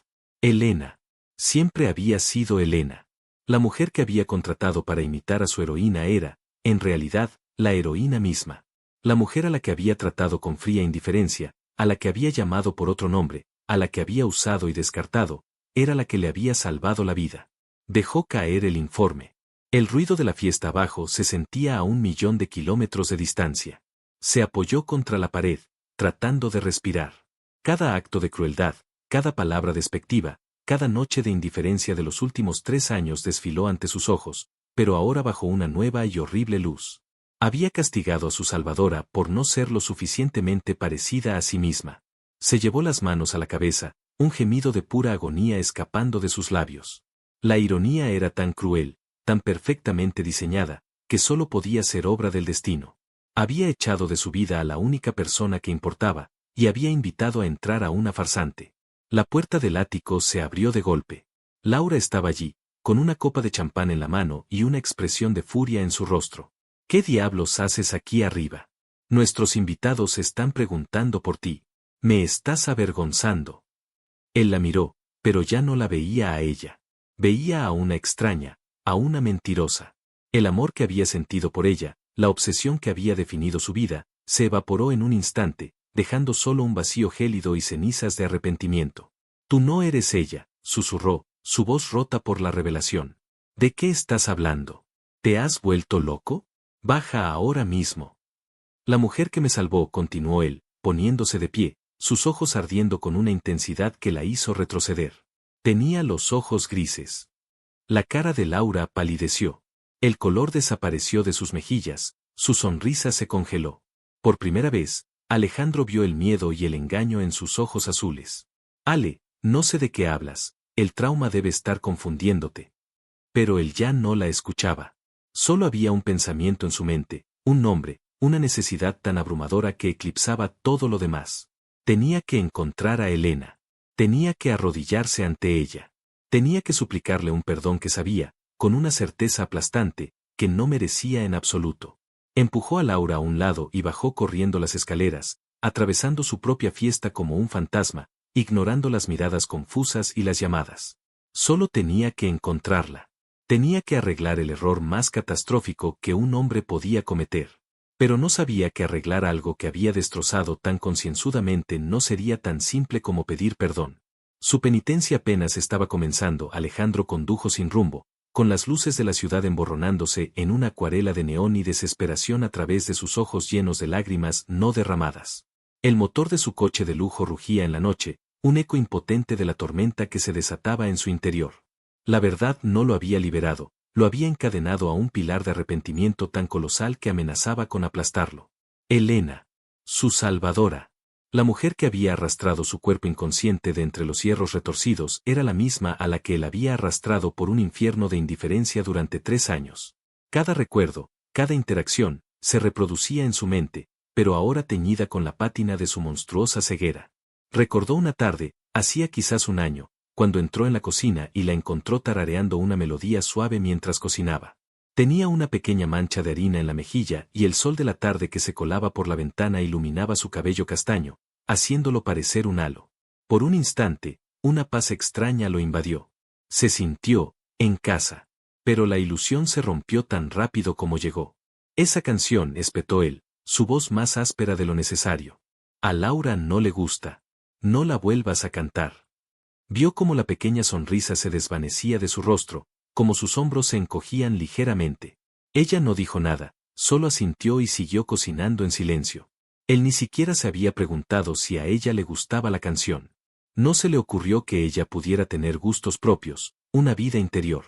S1: Elena. Siempre había sido Elena. La mujer que había contratado para imitar a su heroína era, en realidad, la heroína misma. La mujer a la que había tratado con fría indiferencia, a la que había llamado por otro nombre, a la que había usado y descartado, era la que le había salvado la vida. Dejó caer el informe. El ruido de la fiesta abajo se sentía a 1.000.000 de kilómetros de distancia. Se apoyó contra la pared, tratando de respirar. Cada acto de crueldad, cada palabra despectiva, cada noche de indiferencia de los últimos 3 años desfiló ante sus ojos, pero ahora bajo una nueva y horrible luz. Había castigado a su salvadora por no ser lo suficientemente parecida a sí misma. Se llevó las manos a la cabeza, un gemido de pura agonía escapando de sus labios. La ironía era tan cruel, tan perfectamente diseñada, que solo podía ser obra del destino. Había echado de su vida a la única persona que importaba, y había invitado a entrar a una farsante. La puerta del ático se abrió de golpe. Laura estaba allí, con una copa de champán en la mano y una expresión de furia en su rostro. ¿Qué diablos haces aquí arriba? Nuestros invitados están preguntando por ti. Me estás avergonzando. Él la miró, pero ya no la veía a ella. Veía a una extraña, a una mentirosa. El amor que había sentido por ella, la obsesión que había definido su vida, se evaporó en un instante, dejando solo un vacío gélido y cenizas de arrepentimiento. Tú no eres ella, susurró, su voz rota por la revelación. ¿De qué estás hablando? ¿Te has vuelto loco? Baja ahora mismo. La mujer que me salvó, continuó él, poniéndose de pie, sus ojos ardiendo con una intensidad que la hizo retroceder. Tenía los ojos grises. La cara de Laura palideció. El color desapareció de sus mejillas, su sonrisa se congeló. Por primera vez, Alejandro vio el miedo y el engaño en sus ojos azules. Ale, no sé de qué hablas, el trauma debe estar confundiéndote. Pero él ya no la escuchaba. Solo había un pensamiento en su mente, un nombre, una necesidad tan abrumadora que eclipsaba todo lo demás. Tenía que encontrar a Elena. Tenía que arrodillarse ante ella. Tenía que suplicarle un perdón que sabía, con una certeza aplastante, que no merecía en absoluto. Empujó a Laura a un lado y bajó corriendo las escaleras, atravesando su propia fiesta como un fantasma, ignorando las miradas confusas y las llamadas. Solo tenía que encontrarla. Tenía que arreglar el error más catastrófico que un hombre podía cometer. Pero no sabía que arreglar algo que había destrozado tan concienzudamente no sería tan simple como pedir perdón. Su penitencia apenas estaba comenzando. Alejandro condujo sin rumbo, con las luces de la ciudad emborronándose en una acuarela de neón y desesperación a través de sus ojos llenos de lágrimas no derramadas. El motor de su coche de lujo rugía en la noche, un eco impotente de la tormenta que se desataba en su interior. La verdad no lo había liberado, lo había encadenado a un pilar de arrepentimiento tan colosal que amenazaba con aplastarlo. Elena, su salvadora. La mujer que había arrastrado su cuerpo inconsciente de entre los hierros retorcidos era la misma a la que él había arrastrado por un infierno de indiferencia durante 3 años. Cada recuerdo, cada interacción, se reproducía en su mente, pero ahora teñida con la pátina de su monstruosa ceguera. Recordó una tarde, hacía quizás un año, cuando entró en la cocina y la encontró tarareando una melodía suave mientras cocinaba. Tenía una pequeña mancha de harina en la mejilla y el sol de la tarde que se colaba por la ventana iluminaba su cabello castaño, haciéndolo parecer un halo. Por un instante, una paz extraña lo invadió. Se sintió en casa. Pero la ilusión se rompió tan rápido como llegó. Esa canción, espetó él, su voz más áspera de lo necesario. A Laura no le gusta. No la vuelvas a cantar. Vio cómo la pequeña sonrisa se desvanecía de su rostro, como sus hombros se encogían ligeramente. Ella no dijo nada, solo asintió y siguió cocinando en silencio. Él ni siquiera se había preguntado si a ella le gustaba la canción. No se le ocurrió que ella pudiera tener gustos propios, una vida interior.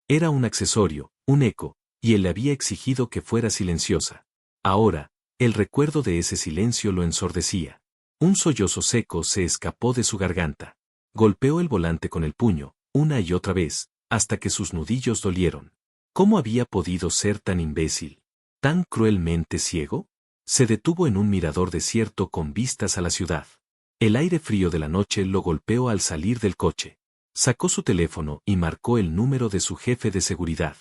S1: Era un accesorio, un eco, y él le había exigido que fuera silenciosa. Ahora, el recuerdo de ese silencio lo ensordecía. Un sollozo seco se escapó de su garganta. Golpeó el volante con el puño, una y otra vez, hasta que sus nudillos dolieron. ¿Cómo había podido ser tan imbécil? ¿Tan cruelmente ciego? Se detuvo en un mirador desierto con vistas a la ciudad. El aire frío de la noche lo golpeó al salir del coche. Sacó su teléfono y marcó el número de su jefe de seguridad.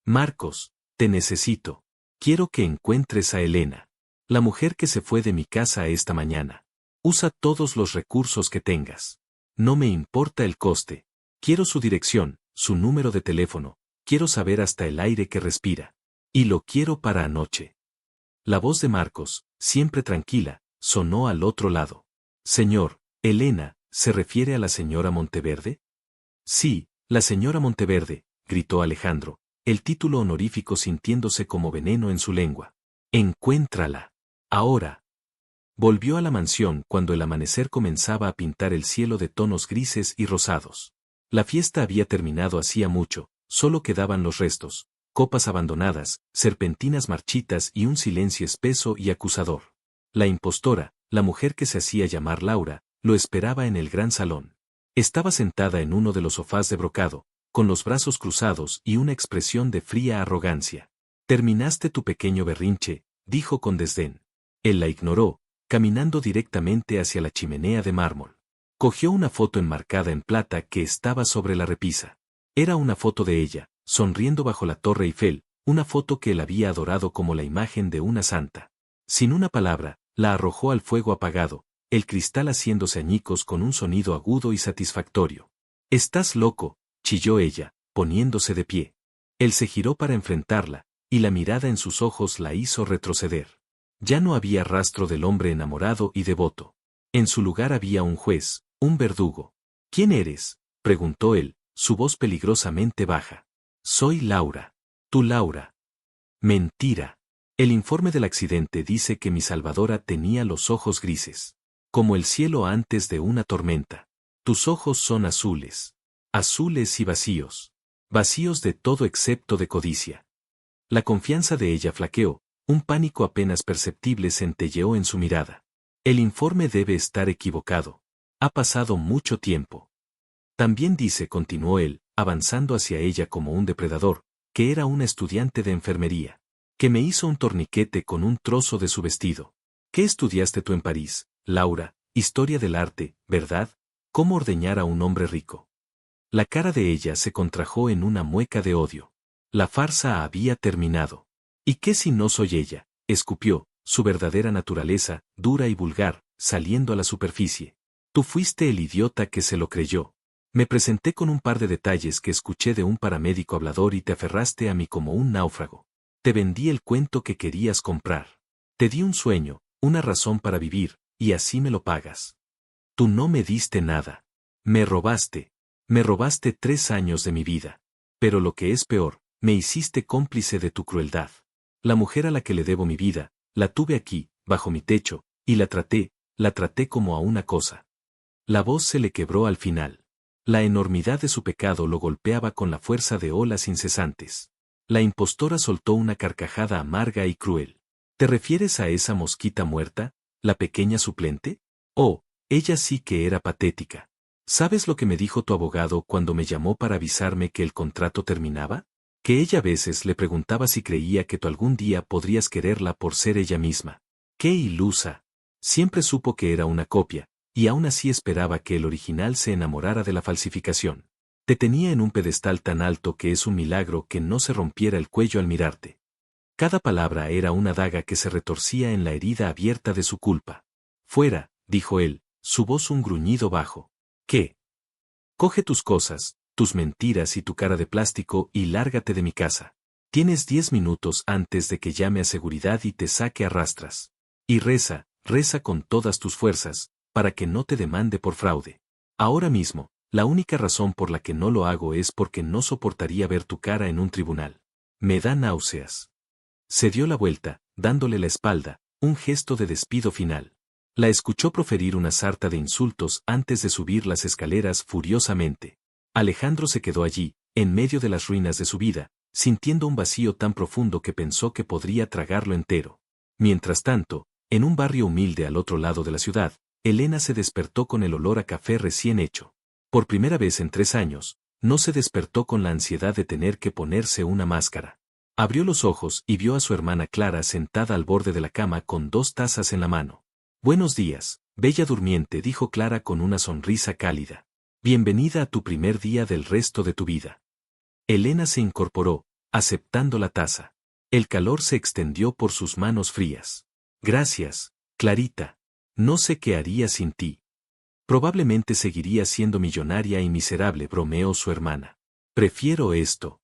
S1: Marcos, te necesito. Quiero que encuentres a Elena. La mujer que se fue de mi casa esta mañana. Usa todos los recursos que tengas. No me importa el coste. Quiero su dirección, su número de teléfono, quiero saber hasta el aire que respira. Y lo quiero para anoche. La voz de Marcos, siempre tranquila, sonó al otro lado. Señor, Elena, ¿se refiere a la señora Monteverde? Sí, la señora Monteverde, gritó Alejandro, el título honorífico sintiéndose como veneno en su lengua. Encuéntrala. Ahora. Volvió a la mansión cuando el amanecer comenzaba a pintar el cielo de tonos grises y rosados. La fiesta había terminado hacía mucho, solo quedaban los restos, copas abandonadas, serpentinas marchitas y un silencio espeso y acusador. La impostora, la mujer que se hacía llamar Laura, lo esperaba en el gran salón. Estaba sentada en uno de los sofás de brocado, con los brazos cruzados y una expresión de fría arrogancia. «Terminaste tu pequeño berrinche», dijo con desdén. Él la ignoró, caminando directamente hacia la chimenea de mármol. Cogió una foto enmarcada en plata que estaba sobre la repisa. Era una foto de ella, sonriendo bajo la Torre Eiffel, una foto que él había adorado como la imagen de una santa. Sin una palabra, la arrojó al fuego apagado, el cristal haciéndose añicos con un sonido agudo y satisfactorio. «Estás loco», chilló ella, poniéndose de pie. Él se giró para enfrentarla, y la mirada en sus ojos la hizo retroceder. Ya no había rastro del hombre enamorado y devoto. En su lugar había un juez, un verdugo. «¿Quién eres?», preguntó él, su voz peligrosamente baja. «Soy Laura». «¿Tú Laura?» «Mentira. El informe del accidente dice que mi salvadora tenía los ojos grises. Como el cielo antes de una tormenta. Tus ojos son azules. Azules y vacíos. Vacíos de todo excepto de codicia». La confianza de ella flaqueó, un pánico apenas perceptible centelleó en su mirada. «El informe debe estar equivocado. Ha pasado mucho tiempo». «También dice», continuó él, avanzando hacia ella como un depredador, «que era una estudiante de enfermería. Que me hizo un torniquete con un trozo de su vestido. ¿Qué estudiaste tú en París, Laura? Historia del arte, ¿verdad? ¿Cómo ordeñar a un hombre rico?». La cara de ella se contrajo en una mueca de odio. La farsa había terminado. «¿Y qué si no soy ella?», escupió, su verdadera naturaleza, dura y vulgar, saliendo a la superficie. «Tú fuiste el idiota que se lo creyó. Me presenté con un par de detalles que escuché de un paramédico hablador y te aferraste a mí como un náufrago. Te vendí el cuento que querías comprar. Te di un sueño, una razón para vivir, y así me lo pagas. Tú no me diste nada. Me robaste. Me robaste 3 años de mi vida. Pero lo que es peor, me hiciste cómplice de tu crueldad. La mujer a la que le debo mi vida, la tuve aquí, bajo mi techo, y la traté como a una cosa. La voz se le quebró al final. La enormidad de su pecado lo golpeaba con la fuerza de olas incesantes. La impostora soltó una carcajada amarga y cruel. ¿Te refieres a esa mosquita muerta, la pequeña suplente? Oh, ella sí que era patética. ¿Sabes lo que me dijo tu abogado cuando me llamó para avisarme que el contrato terminaba? Que ella a veces le preguntaba si creía que tú algún día podrías quererla por ser ella misma. ¡Qué ilusa! Siempre supo que era una copia, y aún así esperaba que el original se enamorara de la falsificación. Te tenía en un pedestal tan alto que es un milagro que no se rompiera el cuello al mirarte. Cada palabra era una daga que se retorcía en la herida abierta de su culpa. Fuera, dijo él, su voz un gruñido bajo. ¿Qué? Coge tus cosas, tus mentiras y tu cara de plástico y lárgate de mi casa. Tienes 10 minutos antes de que llame a seguridad y te saque a rastras. Y reza, reza con todas tus fuerzas, para que no te demande por fraude. Ahora mismo, la única razón por la que no lo hago es porque no soportaría ver tu cara en un tribunal. Me da náuseas. Se dio la vuelta, dándole la espalda, un gesto de despido final. La escuchó proferir una sarta de insultos antes de subir las escaleras furiosamente. Alejandro se quedó allí, en medio de las ruinas de su vida, sintiendo un vacío tan profundo que pensó que podría tragarlo entero. Mientras tanto, en un barrio humilde al otro lado de la ciudad, Elena se despertó con el olor a café recién hecho. Por primera vez en 3 años, no se despertó con la ansiedad de tener que ponerse una máscara. Abrió los ojos y vio a su hermana Clara sentada al borde de la cama con 2 tazas en la mano. Buenos días, bella durmiente, dijo Clara con una sonrisa cálida. Bienvenida a tu primer día del resto de tu vida. Elena se incorporó, aceptando la taza. El calor se extendió por sus manos frías. Gracias, Clarita. No sé qué haría sin ti. Probablemente seguiría siendo millonaria y miserable, bromeó su hermana. Prefiero esto.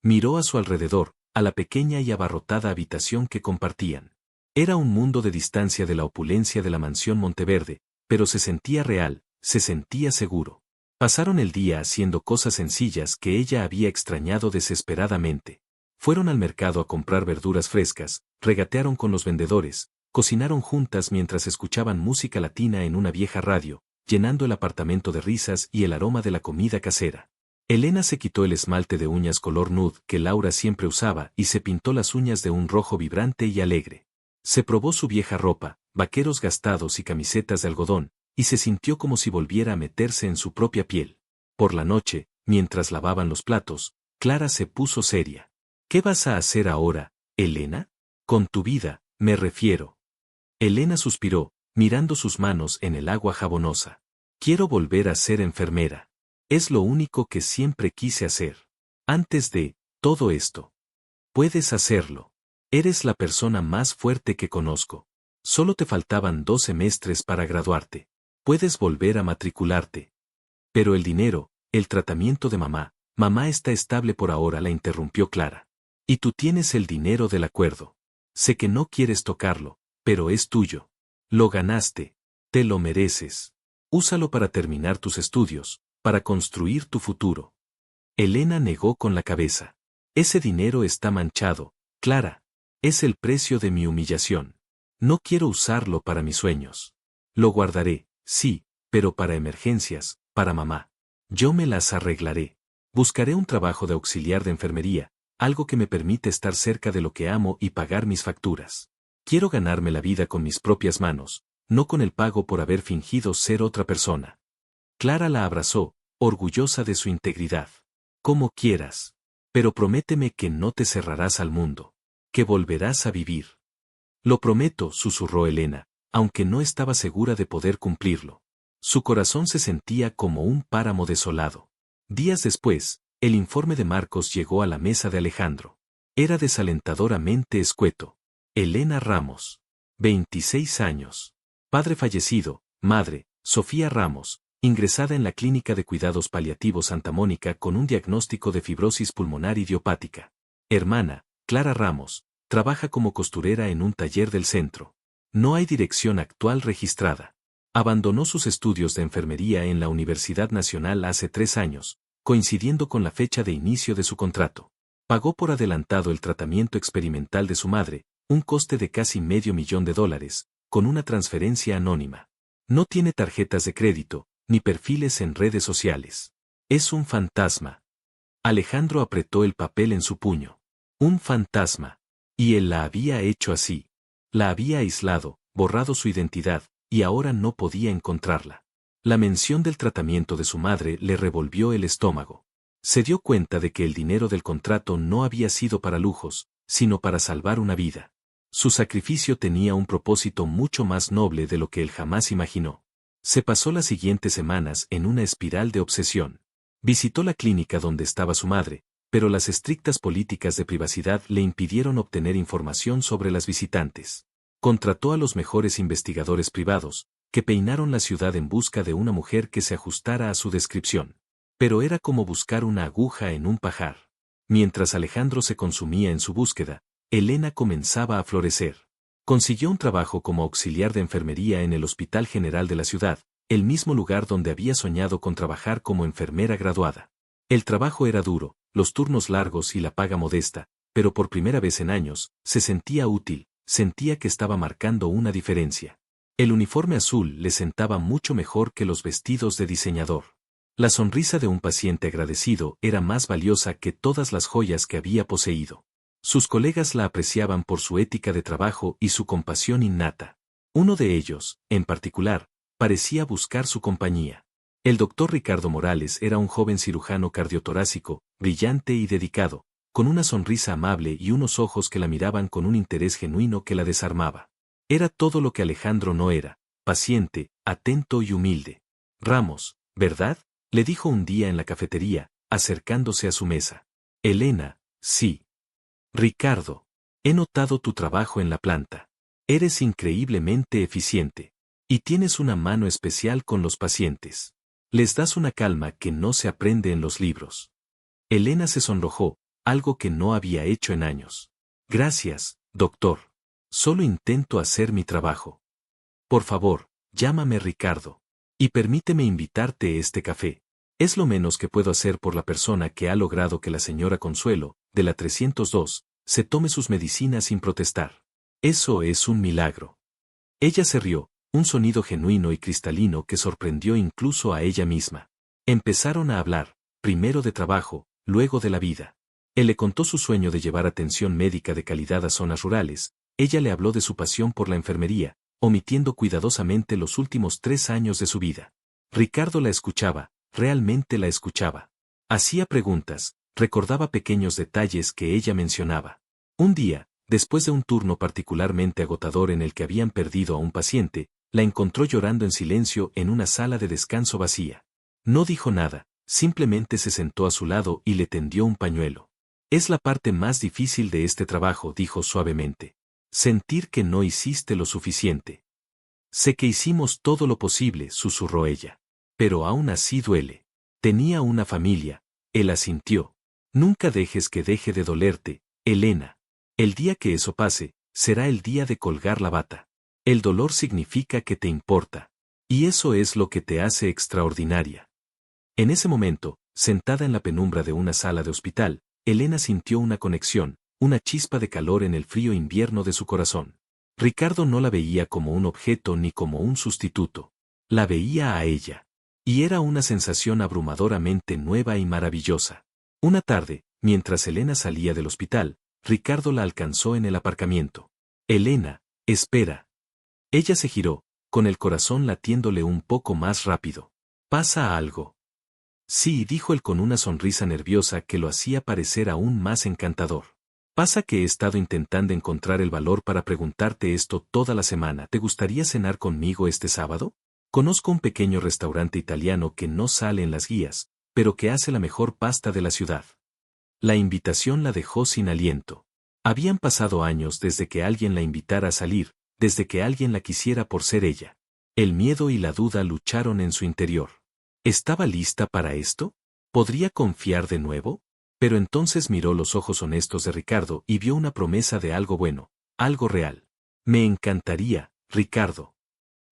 S1: Miró a su alrededor, a la pequeña y abarrotada habitación que compartían. Era un mundo de distancia de la opulencia de la mansión Monteverde, pero se sentía real, se sentía seguro. Pasaron el día haciendo cosas sencillas que ella había extrañado desesperadamente. Fueron al mercado a comprar verduras frescas, regatearon con los vendedores, cocinaron juntas mientras escuchaban música latina en una vieja radio, llenando el apartamento de risas y el aroma de la comida casera. Elena se quitó el esmalte de uñas color nude que Laura siempre usaba y se pintó las uñas de un rojo vibrante y alegre. Se probó su vieja ropa, vaqueros gastados y camisetas de algodón, y se sintió como si volviera a meterse en su propia piel. Por la noche, mientras lavaban los platos, Clara se puso seria. ¿Qué vas a hacer ahora, Elena? Con tu vida, me refiero. Elena suspiró, mirando sus manos en el agua jabonosa. Quiero volver a ser enfermera. Es lo único que siempre quise hacer. Antes de todo esto. Puedes hacerlo. Eres la persona más fuerte que conozco. Solo te faltaban 2 semestres para graduarte. Puedes volver a matricularte. Pero el dinero, el tratamiento de mamá está estable por ahora, la interrumpió Clara. Y tú tienes el dinero del acuerdo. Sé que no quieres tocarlo, pero es tuyo. Lo ganaste. Te lo mereces. Úsalo para terminar tus estudios, para construir tu futuro. Elena negó con la cabeza. Ese dinero está manchado, Clara. Es el precio de mi humillación. No quiero usarlo para mis sueños. Lo guardaré, sí, pero para emergencias, para mamá. Yo me las arreglaré. Buscaré un trabajo de auxiliar de enfermería, algo que me permite estar cerca de lo que amo y pagar mis facturas. Quiero ganarme la vida con mis propias manos, no con el pago por haber fingido ser otra persona. Clara la abrazó, orgullosa de su integridad. Como quieras. Pero prométeme que no te cerrarás al mundo. Que volverás a vivir. Lo prometo, susurró Elena, aunque no estaba segura de poder cumplirlo. Su corazón se sentía como un páramo desolado. Días después, el informe de Marcos llegó a la mesa de Alejandro. Era desalentadoramente escueto. Elena Ramos. 26 años. Padre fallecido, madre, Sofía Ramos, ingresada en la Clínica de Cuidados Paliativos Santa Mónica con un diagnóstico de fibrosis pulmonar idiopática. Hermana, Clara Ramos, trabaja como costurera en un taller del centro. No hay dirección actual registrada. Abandonó sus estudios de enfermería en la Universidad Nacional hace 3 años, coincidiendo con la fecha de inicio de su contrato. Pagó por adelantado el tratamiento experimental de su madre, un coste de casi $500,000, con una transferencia anónima. No tiene tarjetas de crédito, ni perfiles en redes sociales. Es un fantasma. Alejandro apretó el papel en su puño. Un fantasma. Y él la había hecho así. La había aislado, borrado su identidad, y ahora no podía encontrarla. La mención del tratamiento de su madre le revolvió el estómago. Se dio cuenta de que el dinero del contrato no había sido para lujos, sino para salvar una vida. Su sacrificio tenía un propósito mucho más noble de lo que él jamás imaginó. Se pasó las siguientes semanas en una espiral de obsesión. Visitó la clínica donde estaba su madre, pero las estrictas políticas de privacidad le impidieron obtener información sobre las visitantes. Contrató a los mejores investigadores privados, que peinaron la ciudad en busca de una mujer que se ajustara a su descripción. Pero era como buscar una aguja en un pajar. Mientras Alejandro se consumía en su búsqueda, Elena comenzaba a florecer. Consiguió un trabajo como auxiliar de enfermería en el Hospital General de la ciudad, el mismo lugar donde había soñado con trabajar como enfermera graduada. El trabajo era duro, los turnos largos y la paga modesta, pero por primera vez en años, se sentía útil, sentía que estaba marcando una diferencia. El uniforme azul le sentaba mucho mejor que los vestidos de diseñador. La sonrisa de un paciente agradecido era más valiosa que todas las joyas que había poseído. Sus colegas la apreciaban por su ética de trabajo y su compasión innata. Uno de ellos, en particular, parecía buscar su compañía. El doctor Ricardo Morales era un joven cirujano cardiotorácico, brillante y dedicado, con una sonrisa amable y unos ojos que la miraban con un interés genuino que la desarmaba. Era todo lo que Alejandro no era, paciente, atento y humilde. Ramos, ¿verdad?, le dijo un día en la cafetería, acercándose a su mesa. Elena, sí. Ricardo, he notado tu trabajo en la planta. Eres increíblemente eficiente. Y tienes una mano especial con los pacientes. Les das una calma que no se aprende en los libros. Elena se sonrojó, algo que no había hecho en años. Gracias, doctor. Solo intento hacer mi trabajo. Por favor, llámame Ricardo. Y permíteme invitarte este café. Es lo menos que puedo hacer por la persona que ha logrado que la señora Consuelo, de la 302, se tome sus medicinas sin protestar. Eso es un milagro. Ella se rió, un sonido genuino y cristalino que sorprendió incluso a ella misma. Empezaron a hablar, primero de trabajo, luego de la vida. Él le contó su sueño de llevar atención médica de calidad a zonas rurales, ella le habló de su pasión por la enfermería, omitiendo cuidadosamente los últimos 3 años de su vida. Ricardo la escuchaba, realmente la escuchaba. Hacía preguntas, recordaba pequeños detalles que ella mencionaba. Un día, después de un turno particularmente agotador en el que habían perdido a un paciente, la encontró llorando en silencio en una sala de descanso vacía. No dijo nada, simplemente se sentó a su lado y le tendió un pañuelo. Es la parte más difícil de este trabajo, dijo suavemente. Sentir que no hiciste lo suficiente. Sé que hicimos todo lo posible, susurró ella. Pero aún así duele. Tenía una familia, él asintió. Nunca dejes que deje de dolerte, Elena. El día que eso pase, será el día de colgar la bata. El dolor significa que te importa. Y eso es lo que te hace extraordinaria. En ese momento, sentada en la penumbra de una sala de hospital, Elena sintió una conexión, una chispa de calor en el frío invierno de su corazón. Ricardo no la veía como un objeto ni como un sustituto. La veía a ella. Y era una sensación abrumadoramente nueva y maravillosa. Una tarde, mientras Elena salía del hospital, Ricardo la alcanzó en el aparcamiento. Elena, espera. Ella se giró, con el corazón latiéndole un poco más rápido. ¿Pasa algo? Sí, dijo él con una sonrisa nerviosa que lo hacía parecer aún más encantador. Pasa que he estado intentando encontrar el valor para preguntarte esto toda la semana. ¿Te gustaría cenar conmigo este sábado? Conozco un pequeño restaurante italiano que no sale en las guías, pero que hace la mejor pasta de la ciudad. La invitación la dejó sin aliento. Habían pasado años desde que alguien la invitara a salir, desde que alguien la quisiera por ser ella. El miedo y la duda lucharon en su interior. ¿Estaba lista para esto? ¿Podría confiar de nuevo? Pero entonces miró los ojos honestos de Ricardo y vio una promesa de algo bueno, algo real. Me encantaría, Ricardo.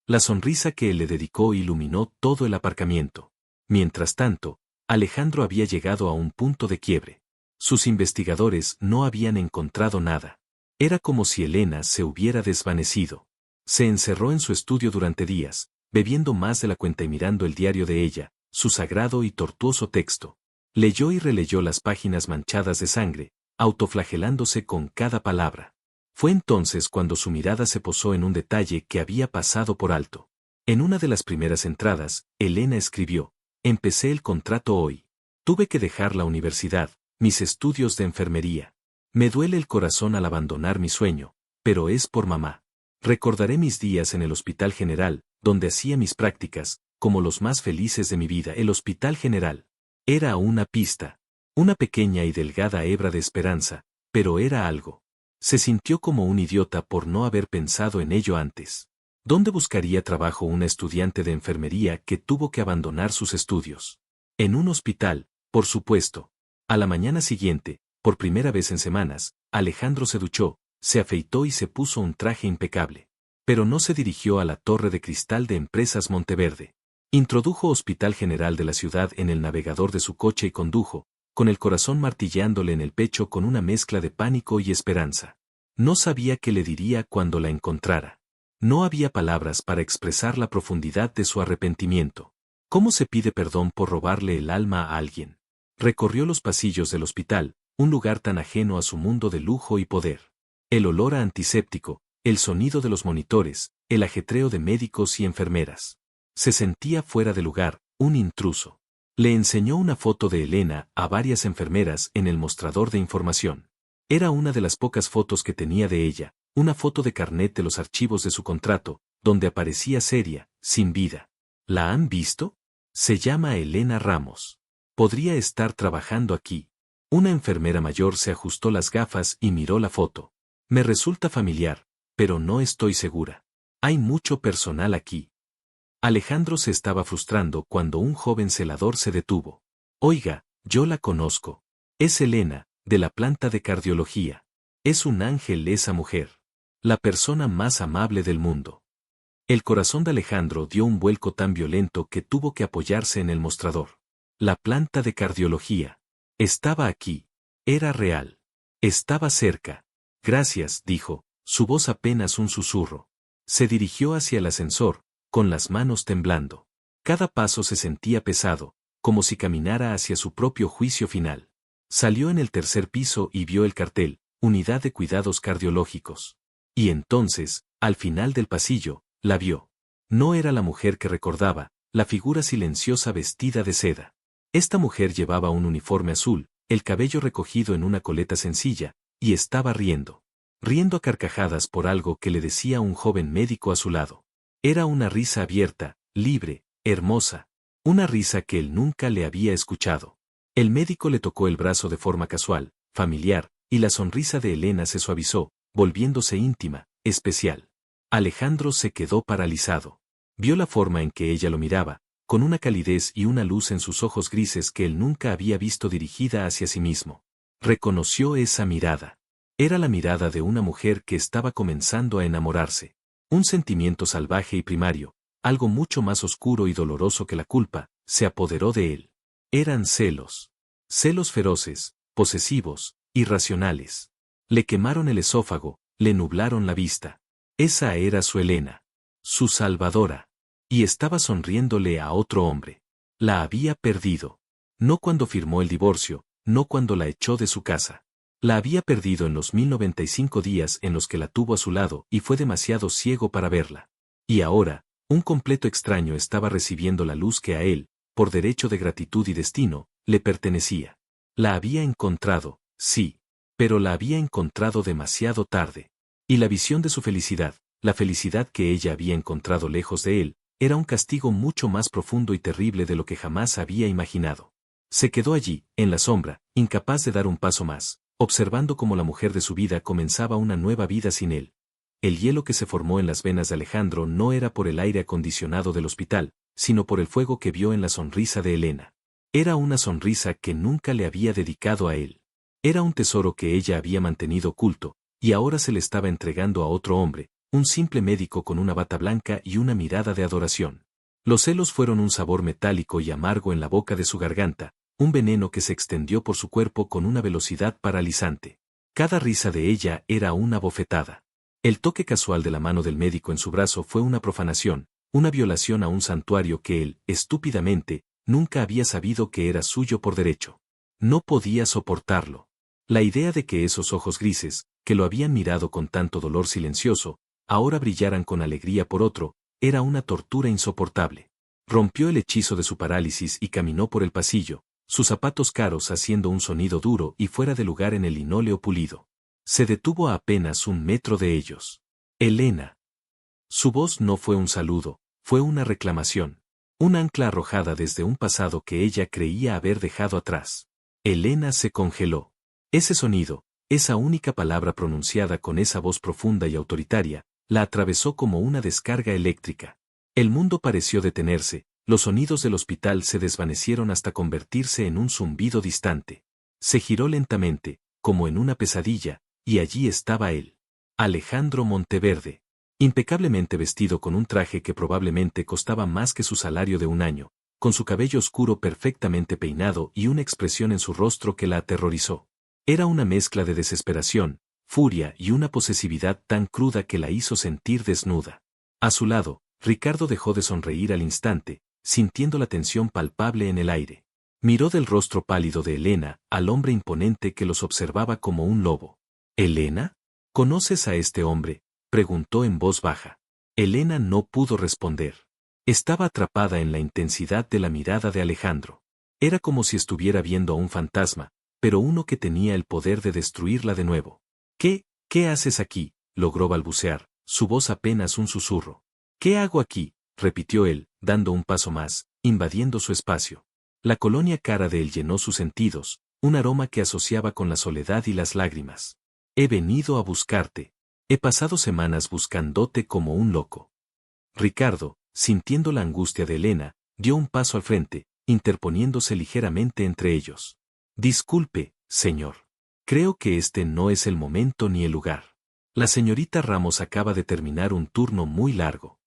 S1: La sonrisa que él le dedicó iluminó todo el aparcamiento. Mientras tanto, Alejandro había llegado a un punto de quiebre. Sus investigadores no habían encontrado nada. Era como si Elena se hubiera desvanecido. Se encerró en su estudio durante días, bebiendo más de la cuenta y mirando el diario de ella, su sagrado y tortuoso texto. Leyó y releyó las páginas manchadas de sangre, autoflagelándose con cada palabra. Fue entonces cuando su mirada se posó en un detalle que había pasado por alto. En una de las primeras entradas, Elena escribió: empecé el contrato hoy. Tuve que dejar la universidad, mis estudios de enfermería. Me duele el corazón al abandonar mi sueño, pero es por mamá. Recordaré mis días en el Hospital General, donde hacía mis prácticas, como los más felices de mi vida. El Hospital General era una pista, una pequeña y delgada hebra de esperanza, pero era algo. Se sintió como un idiota por no haber pensado en ello antes. ¿Dónde buscaría trabajo una estudiante de enfermería que tuvo que abandonar sus estudios? En un hospital, por supuesto. A la mañana siguiente, por primera vez en semanas, Alejandro se duchó, se afeitó y se puso un traje impecable. Pero no se dirigió a la torre de cristal de Empresas Monteverde. Introdujo Hospital General de la ciudad en el navegador de su coche y condujo, con el corazón martillándole en el pecho con una mezcla de pánico y esperanza. No sabía qué le diría cuando la encontrara. No había palabras para expresar la profundidad de su arrepentimiento. ¿Cómo se pide perdón por robarle el alma a alguien? Recorrió los pasillos del hospital, un lugar tan ajeno a su mundo de lujo y poder. El olor a antiséptico, el sonido de los monitores, el ajetreo de médicos y enfermeras. Se sentía fuera de lugar, un intruso. Le enseñó una foto de Elena a varias enfermeras en el mostrador de información. Era una de las pocas fotos que tenía de ella, una foto de carnet de los archivos de su contrato, donde aparecía seria, sin vida. ¿La han visto? Se llama Elena Ramos. Podría estar trabajando aquí. Una enfermera mayor se ajustó las gafas y miró la foto. Me resulta familiar, pero no estoy segura. Hay mucho personal aquí. Alejandro se estaba frustrando cuando un joven celador se detuvo. Oiga, yo la conozco. Es Elena, de la planta de cardiología. Es un ángel esa mujer. La persona más amable del mundo. El corazón de Alejandro dio un vuelco tan violento que tuvo que apoyarse en el mostrador. La planta de cardiología. Estaba aquí. Era real. Estaba cerca. Gracias, dijo, su voz apenas un susurro. Se dirigió hacia el ascensor, con las manos temblando. Cada paso se sentía pesado, como si caminara hacia su propio juicio final. Salió en el tercer piso y vio el cartel, Unidad de Cuidados Cardiológicos. Y entonces, al final del pasillo, la vio. No era la mujer que recordaba, la figura silenciosa vestida de seda. Esta mujer llevaba un uniforme azul, el cabello recogido en una coleta sencilla, y estaba riendo. Riendo a carcajadas por algo que le decía un joven médico a su lado. Era una risa abierta, libre, hermosa. Una risa que él nunca le había escuchado. El médico le tocó el brazo de forma casual, familiar, y la sonrisa de Elena se suavizó, volviéndose íntima, especial. Alejandro se quedó paralizado. Vio la forma en que ella lo miraba, con una calidez y una luz en sus ojos grises que él nunca había visto dirigida hacia sí mismo. Reconoció esa mirada. Era la mirada de una mujer que estaba comenzando a enamorarse. Un sentimiento salvaje y primario, algo mucho más oscuro y doloroso que la culpa, se apoderó de él. Eran celos. Celos feroces, posesivos, irracionales. Le quemaron el esófago, le nublaron la vista. Esa era su Elena. Su salvadora. Y estaba sonriéndole a otro hombre. La había perdido. No cuando firmó el divorcio, no cuando la echó de su casa. La había perdido en los 1095 días en los que la tuvo a su lado y fue demasiado ciego para verla. Y ahora, un completo extraño estaba recibiendo la luz que a él, por derecho de gratitud y destino, le pertenecía. La había encontrado, sí, pero la había encontrado demasiado tarde. Y la visión de su felicidad, la felicidad que ella había encontrado lejos de él, era un castigo mucho más profundo y terrible de lo que jamás había imaginado. Se quedó allí, en la sombra, incapaz de dar un paso más, observando cómo la mujer de su vida comenzaba una nueva vida sin él. El hielo que se formó en las venas de Alejandro no era por el aire acondicionado del hospital, sino por el fuego que vio en la sonrisa de Elena. Era una sonrisa que nunca le había dedicado a él. Era un tesoro que ella había mantenido oculto, y ahora se le estaba entregando a otro hombre, un simple médico con una bata blanca y una mirada de adoración. Los celos fueron un sabor metálico y amargo en la boca de su garganta, un veneno que se extendió por su cuerpo con una velocidad paralizante. Cada risa de ella era una bofetada. El toque casual de la mano del médico en su brazo fue una profanación, una violación a un santuario que él, estúpidamente, nunca había sabido que era suyo por derecho. No podía soportarlo. La idea de que esos ojos grises, que lo habían mirado con tanto dolor silencioso, ahora brillaran con alegría por otro, era una tortura insoportable. Rompió el hechizo de su parálisis y caminó por el pasillo, sus zapatos caros haciendo un sonido duro y fuera de lugar en el linóleo pulido. Se detuvo a apenas 1 metro de ellos. Elena. Su voz no fue un saludo, fue una reclamación. Un ancla arrojada desde un pasado que ella creía haber dejado atrás. Elena se congeló. Ese sonido, esa única palabra pronunciada con esa voz profunda y autoritaria, la atravesó como una descarga eléctrica. El mundo pareció detenerse, los sonidos del hospital se desvanecieron hasta convertirse en un zumbido distante. Se giró lentamente, como en una pesadilla, y allí estaba él. Alejandro Monteverde. Impecablemente vestido con un traje que probablemente costaba más que su salario de un año, con su cabello oscuro perfectamente peinado y una expresión en su rostro que la aterrorizó. Era una mezcla de desesperación, furia y una posesividad tan cruda que la hizo sentir desnuda. A su lado, Ricardo dejó de sonreír al instante, sintiendo la tensión palpable en el aire. Miró del rostro pálido de Elena al hombre imponente que los observaba como un lobo. ¿Elena? ¿Conoces a este hombre?, preguntó en voz baja. Elena no pudo responder. Estaba atrapada en la intensidad de la mirada de Alejandro. Era como si estuviera viendo a un fantasma, pero uno que tenía el poder de destruirla de nuevo. ¿Qué haces aquí?, logró balbucear, su voz apenas un susurro. ¿Qué hago aquí?, repitió él, dando un paso más, invadiendo su espacio. La colonia cara de él llenó sus sentidos, un aroma que asociaba con la soledad y las lágrimas. He venido a buscarte. He pasado semanas buscándote como un loco. Ricardo, sintiendo la angustia de Elena, dio un paso al frente, interponiéndose ligeramente entre ellos. Disculpe, señor. Creo que este no es el momento ni el lugar. La señorita Ramos acaba de terminar un turno muy largo.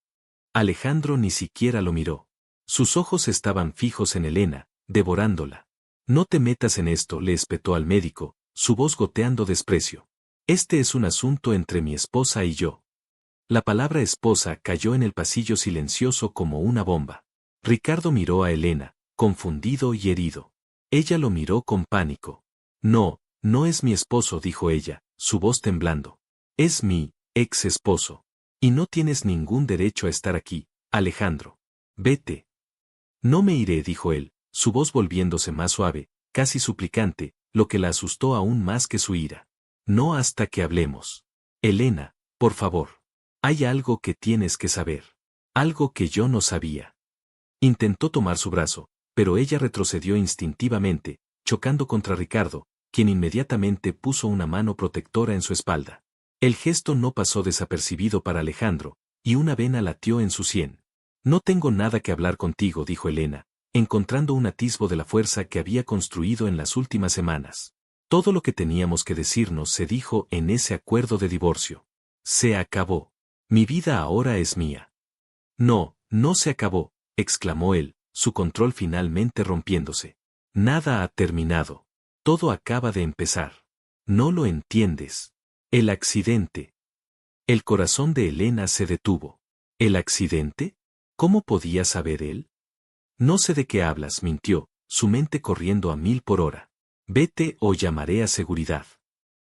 S1: Alejandro ni siquiera lo miró. Sus ojos estaban fijos en Elena, devorándola. No te metas en esto, le espetó al médico, su voz goteando desprecio. Este es un asunto entre mi esposa y yo. La palabra esposa cayó en el pasillo silencioso como una bomba. Ricardo miró a Elena, confundido y herido. Ella lo miró con pánico. No es mi esposo, dijo ella, su voz temblando. Es mi ex esposo. Y no tienes ningún derecho a estar aquí, Alejandro. Vete. No me iré, dijo él, su voz volviéndose más suave, casi suplicante, lo que la asustó aún más que su ira. No hasta que hablemos. Elena, por favor. Hay algo que tienes que saber. Algo que yo no sabía. Intentó tomar su brazo, pero ella retrocedió instintivamente, chocando contra Ricardo, quien inmediatamente puso una mano protectora en su espalda. El gesto no pasó desapercibido para Alejandro, y una vena latió en su sien. No tengo nada que hablar contigo, dijo Elena, encontrando un atisbo de la fuerza que había construido en las últimas semanas. Todo lo que teníamos que decirnos se dijo en ese acuerdo de divorcio. Se acabó. Mi vida ahora es mía. No se acabó, exclamó él, su control finalmente rompiéndose. Nada ha terminado. Todo acaba de empezar. No lo entiendes. El accidente. El corazón de Elena se detuvo. ¿El accidente? ¿Cómo podía saber él? No sé de qué hablas, mintió, su mente corriendo a 1000 por hora. Vete o llamaré a seguridad.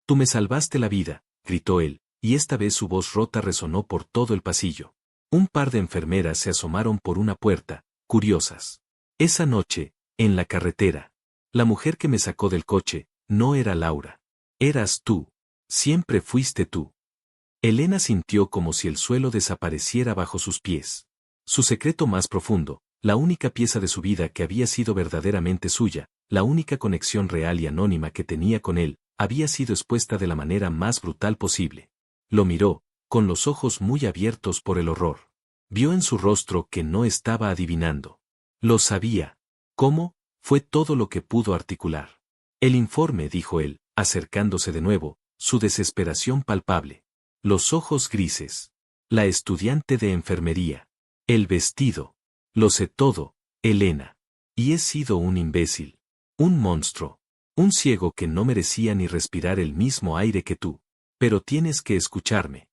S1: Tú me salvaste la vida, gritó él, y esta vez su voz rota resonó por todo el pasillo. Un par de enfermeras se asomaron por una puerta, curiosas. Esa noche, en la carretera, la mujer que me sacó del coche, no era Laura. Eras tú. Siempre fuiste tú. Elena sintió como si el suelo desapareciera bajo sus pies. Su secreto más profundo, la única pieza de su vida que había sido verdaderamente suya, la única conexión real y anónima que tenía con él, había sido expuesta de la manera más brutal posible. Lo miró, con los ojos muy abiertos por el horror. Vio en su rostro que no estaba adivinando. Lo sabía. ¿Cómo? Fue todo lo que pudo articular. El informe, dijo él, acercándose de nuevo, su desesperación palpable. Los ojos grises. La estudiante de enfermería. El vestido. Lo sé todo, Elena. Y he sido un imbécil. Un monstruo. Un ciego que no merecía ni respirar el mismo aire que tú. Pero tienes que escucharme.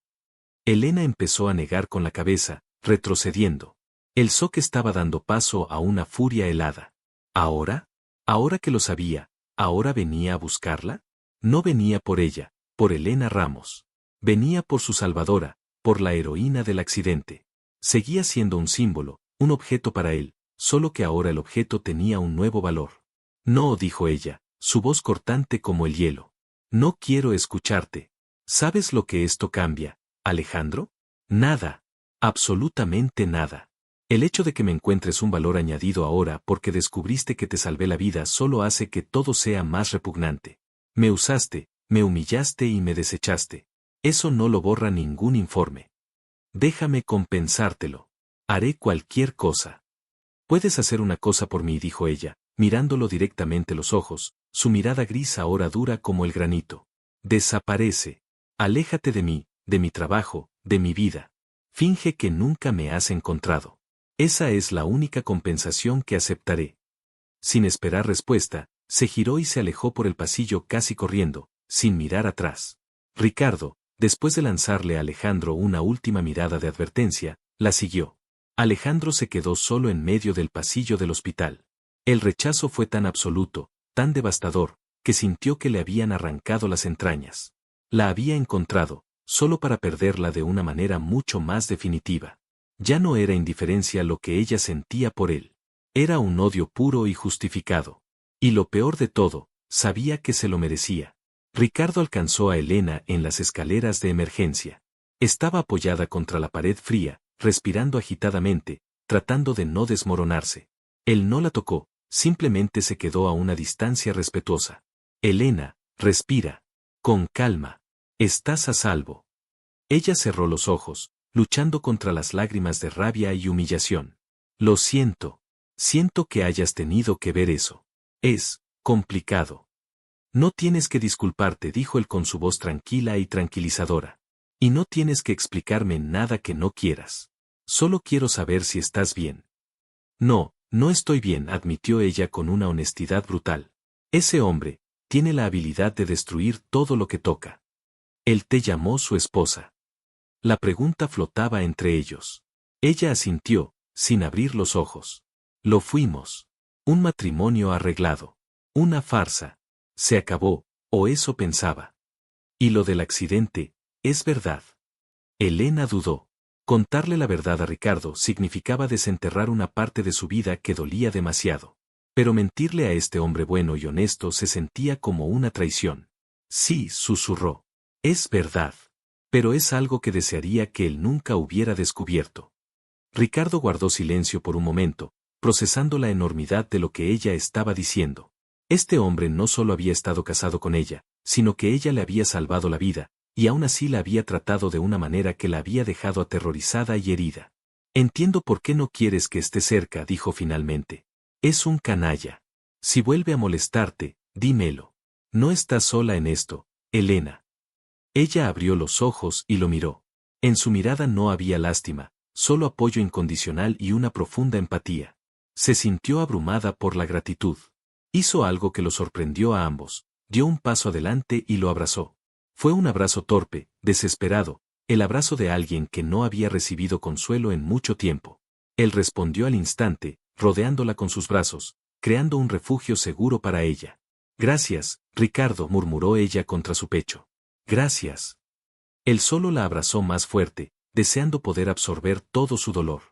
S1: Elena empezó a negar con la cabeza, retrocediendo. El shock estaba dando paso a una furia helada. ¿Ahora? ¿Ahora que lo sabía, ahora venía a buscarla? No venía por ella, por Elena Ramos. Venía por su salvadora, por la heroína del accidente. Seguía siendo un símbolo, un objeto para él, solo que ahora el objeto tenía un nuevo valor. No, dijo ella, su voz cortante como el hielo. No quiero escucharte. ¿Sabes lo que esto cambia, Alejandro? Nada. Absolutamente nada. El hecho de que me encuentres un valor añadido ahora porque descubriste que te salvé la vida solo hace que todo sea más repugnante. Me usaste, me humillaste y me desechaste. Eso no lo borra ningún informe. Déjame compensártelo. Haré cualquier cosa. Puedes hacer una cosa por mí, dijo ella, mirándolo directamente los ojos, su mirada gris ahora dura como el granito. Desaparece. Aléjate de mí, de mi trabajo, de mi vida. Finge que nunca me has encontrado. Esa es la única compensación que aceptaré. Sin esperar respuesta, se giró y se alejó por el pasillo casi corriendo, sin mirar atrás. Ricardo, después de lanzarle a Alejandro una última mirada de advertencia, la siguió. Alejandro se quedó solo en medio del pasillo del hospital. El rechazo fue tan absoluto, tan devastador, que sintió que le habían arrancado las entrañas. La había encontrado, solo para perderla de una manera mucho más definitiva. Ya no era indiferencia lo que ella sentía por él. Era un odio puro y justificado. Y lo peor de todo, sabía que se lo merecía. Ricardo alcanzó a Elena en las escaleras de emergencia. Estaba apoyada contra la pared fría, respirando agitadamente, tratando de no desmoronarse. Él no la tocó, simplemente se quedó a una distancia respetuosa. Elena, respira. Con calma. Estás a salvo. Ella cerró los ojos, luchando contra las lágrimas de rabia y humillación. Lo siento. Siento que hayas tenido que ver eso. Es complicado. No tienes que disculparte, dijo él con su voz tranquila y tranquilizadora. Y no tienes que explicarme nada que no quieras. Solo quiero saber si estás bien. No, no estoy bien, admitió ella con una honestidad brutal. Ese hombre tiene la habilidad de destruir todo lo que toca. Él te llamó su esposa. La pregunta flotaba entre ellos. Ella asintió, sin abrir los ojos. Lo fuimos. Un matrimonio arreglado. Una farsa. Se acabó, o eso pensaba. Y lo del accidente, es verdad. Elena dudó. Contarle la verdad a Ricardo significaba desenterrar una parte de su vida que dolía demasiado. Pero mentirle a este hombre bueno y honesto se sentía como una traición. Sí, susurró. Es verdad. Pero es algo que desearía que él nunca hubiera descubierto. Ricardo guardó silencio por un momento, procesando la enormidad de lo que ella estaba diciendo. Este hombre no solo había estado casado con ella, sino que ella le había salvado la vida, y aún así la había tratado de una manera que la había dejado aterrorizada y herida. Entiendo por qué no quieres que esté cerca, dijo finalmente. Es un canalla. Si vuelve a molestarte, dímelo. No estás sola en esto, Elena. Ella abrió los ojos y lo miró. En su mirada no había lástima, solo apoyo incondicional y una profunda empatía. Se sintió abrumada por la gratitud. Hizo algo que lo sorprendió a ambos, dio un paso adelante y lo abrazó. Fue un abrazo torpe, desesperado, el abrazo de alguien que no había recibido consuelo en mucho tiempo. Él respondió al instante, rodeándola con sus brazos, creando un refugio seguro para ella. Gracias, Ricardo, murmuró ella contra su pecho. Gracias. Él solo la abrazó más fuerte, deseando poder absorber todo su dolor.